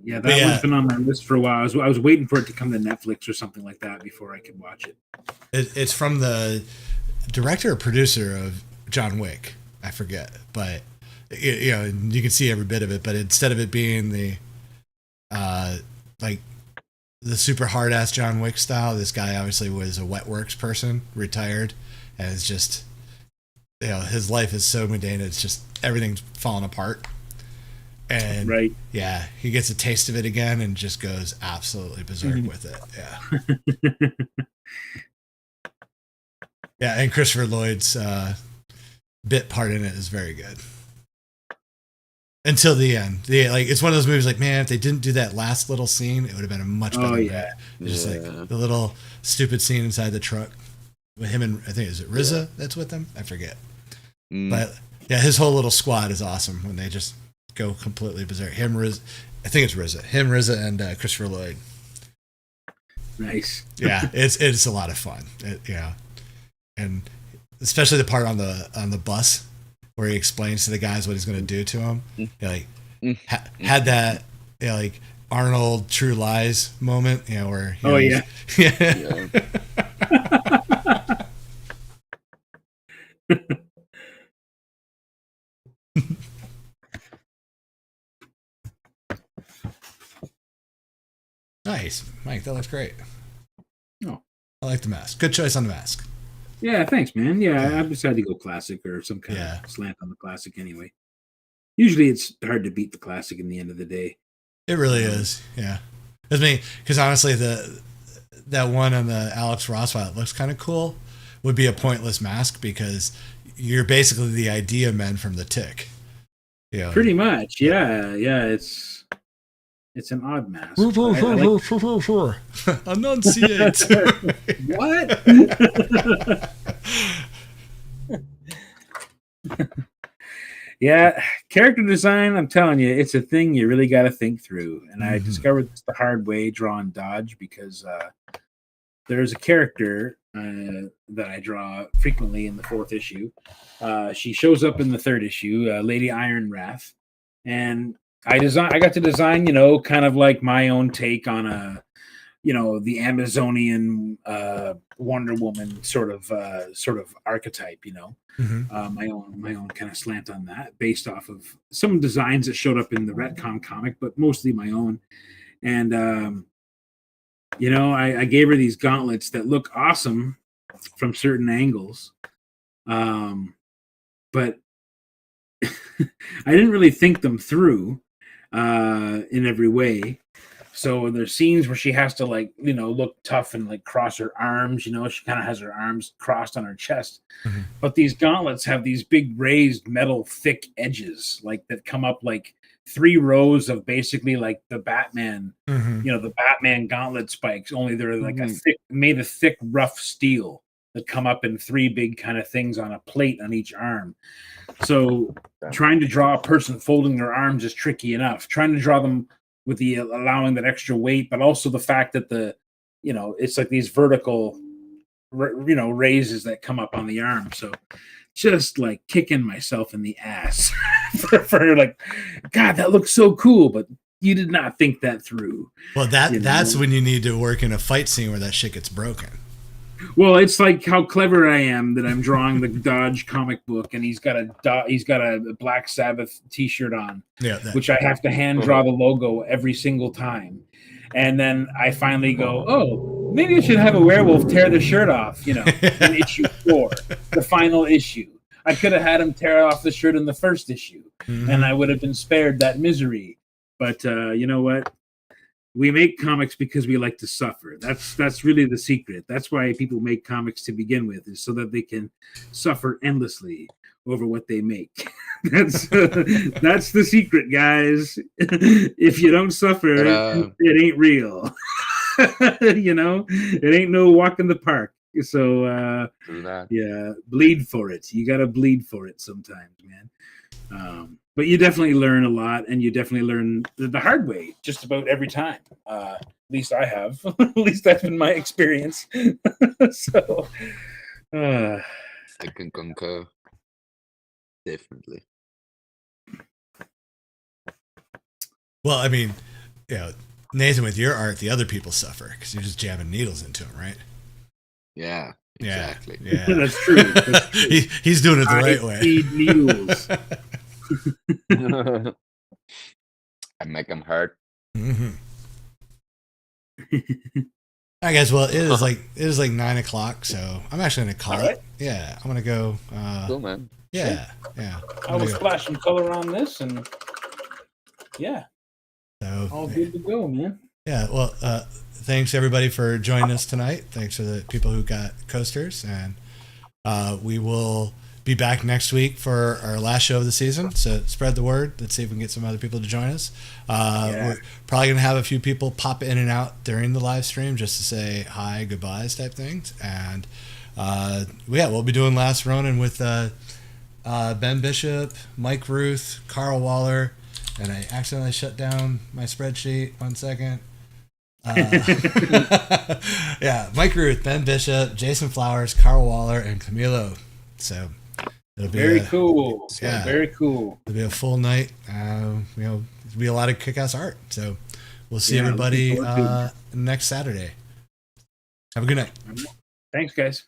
Yeah, that one's been on my list for a while. I was waiting for it to come to Netflix or something like that before I could watch it. It's from the director or producer of John Wick. I forget, but you can see every bit of it. But instead of it being the the super hard ass John Wick style, this guy obviously was a wet works person, retired, and it's just his life is so mundane. It's just everything's falling apart. And he gets a taste of it again and just goes absolutely berserk with it. Yeah. And Christopher Lloyd's bit part in it is very good. Until the end. It's one of those movies like, man, if they didn't do that last little scene, it would have been a much better movie. It's just like the little stupid scene inside the truck with him and I think is it RZA that's with him? I forget. But yeah, his whole little squad is awesome when they just go completely berserk. I think it's RZA. Him, RZA, and Christopher Lloyd. Nice. Yeah, it's a lot of fun. And especially the part on the bus where he explains to the guys what he's going to do to them. Had that Arnold True Lies moment. Where yeah. Nice, Mike. That looks great. Oh, I like the mask. Good choice on the mask. Yeah, thanks, man. Yeah, I decided to go classic or some kind of slant on the classic anyway. usually it's hard to beat the classic in the end of the day. It really is. Yeah. I mean, because honestly, that one on the Alex Ross file looks kind of cool. Would be a pointless mask because you're basically the idea men from the Tick. Yeah. Pretty much. Yeah. Yeah. It's an odd mask. Enunciate. What? Yeah, character design, I'm telling you, it's a thing you really got to think through. And I discovered this the hard way drawing Dodge because there's a character that I draw frequently in the 4th issue. She shows up in the 3rd issue, Lady Iron Wrath. And I got to design, kind of like my own take on the Amazonian Wonder Woman sort of archetype, my own kind of slant on that, based off of some designs that showed up in the Retcon comic, but mostly my own. And I gave her these gauntlets that look awesome from certain angles, but I didn't really think them through in every way. So there's scenes where she has to look tough and cross her arms, she kind of has her arms crossed on her chest. But these gauntlets have these big raised metal thick edges that come up 3 rows of basically the Batman, the Batman gauntlet spikes, only they're made of thick, rough steel that come up in 3 big kind of things on a plate on each arm. So trying to draw a person folding their arms is tricky enough. Trying to draw them with the allowing that extra weight, but also the fact that it's these vertical, raises that come up on the arm. So just kicking myself in the ass for God, that looks so cool, but you did not think that through. Well, that's when you need to work in a fight scene where that shit gets broken. Well, it's how clever I am that I'm drawing the Dodge comic book, and he's got a Black Sabbath T-shirt on, which I have to hand draw the logo every single time. And then I finally go, oh, maybe I should have a werewolf tear the shirt off, in issue 4, the final issue. I could have had him tear off the shirt in the 1st issue, and I would have been spared that misery. But you know what? We make comics because we like to suffer. That's really the secret. That's why people make comics to begin with, is so that they can suffer endlessly over what they make. That's the secret, guys. If you don't suffer, it ain't real. It ain't no walk in the park. So bleed for it. You got to bleed for it sometimes, man. But you definitely learn a lot, and you definitely learn the hard way just about every time. At least I have. At least that's been my experience. So, I can concur. Definitely. Well, I mean, Nathan, with your art, the other people suffer because you're just jamming needles into them, right? Yeah, exactly. Yeah. That's true. He's doing it the right way. Feed needles. I make them hurt. I guess. Well, it is like 9:00, so I'm actually gonna call it. Yeah, I'm gonna go. Cool, man. Yeah. I will splash some color on this, and so all good to go, man. Yeah. Well, thanks everybody for joining us tonight. Thanks for the people who got coasters, and we will be back next week for our last show of the season. So spread the word. Let's see if we can get some other people to join us. We're probably going to have a few people pop in and out during the live stream just to say hi, goodbyes type things. And we'll be doing Last Ronin with Ben Bishop, Mike Rooth, Carl Waller, and I accidentally shut down my spreadsheet. 1 second. Mike Rooth, Ben Bishop, Jason Flowers, Carl Waller, and Camilo. So it'll be very cool. Yeah, very cool. It'll be a full night. It'll be a lot of kick-ass art. So we'll see everybody next Saturday. Have a good night. Thanks, guys.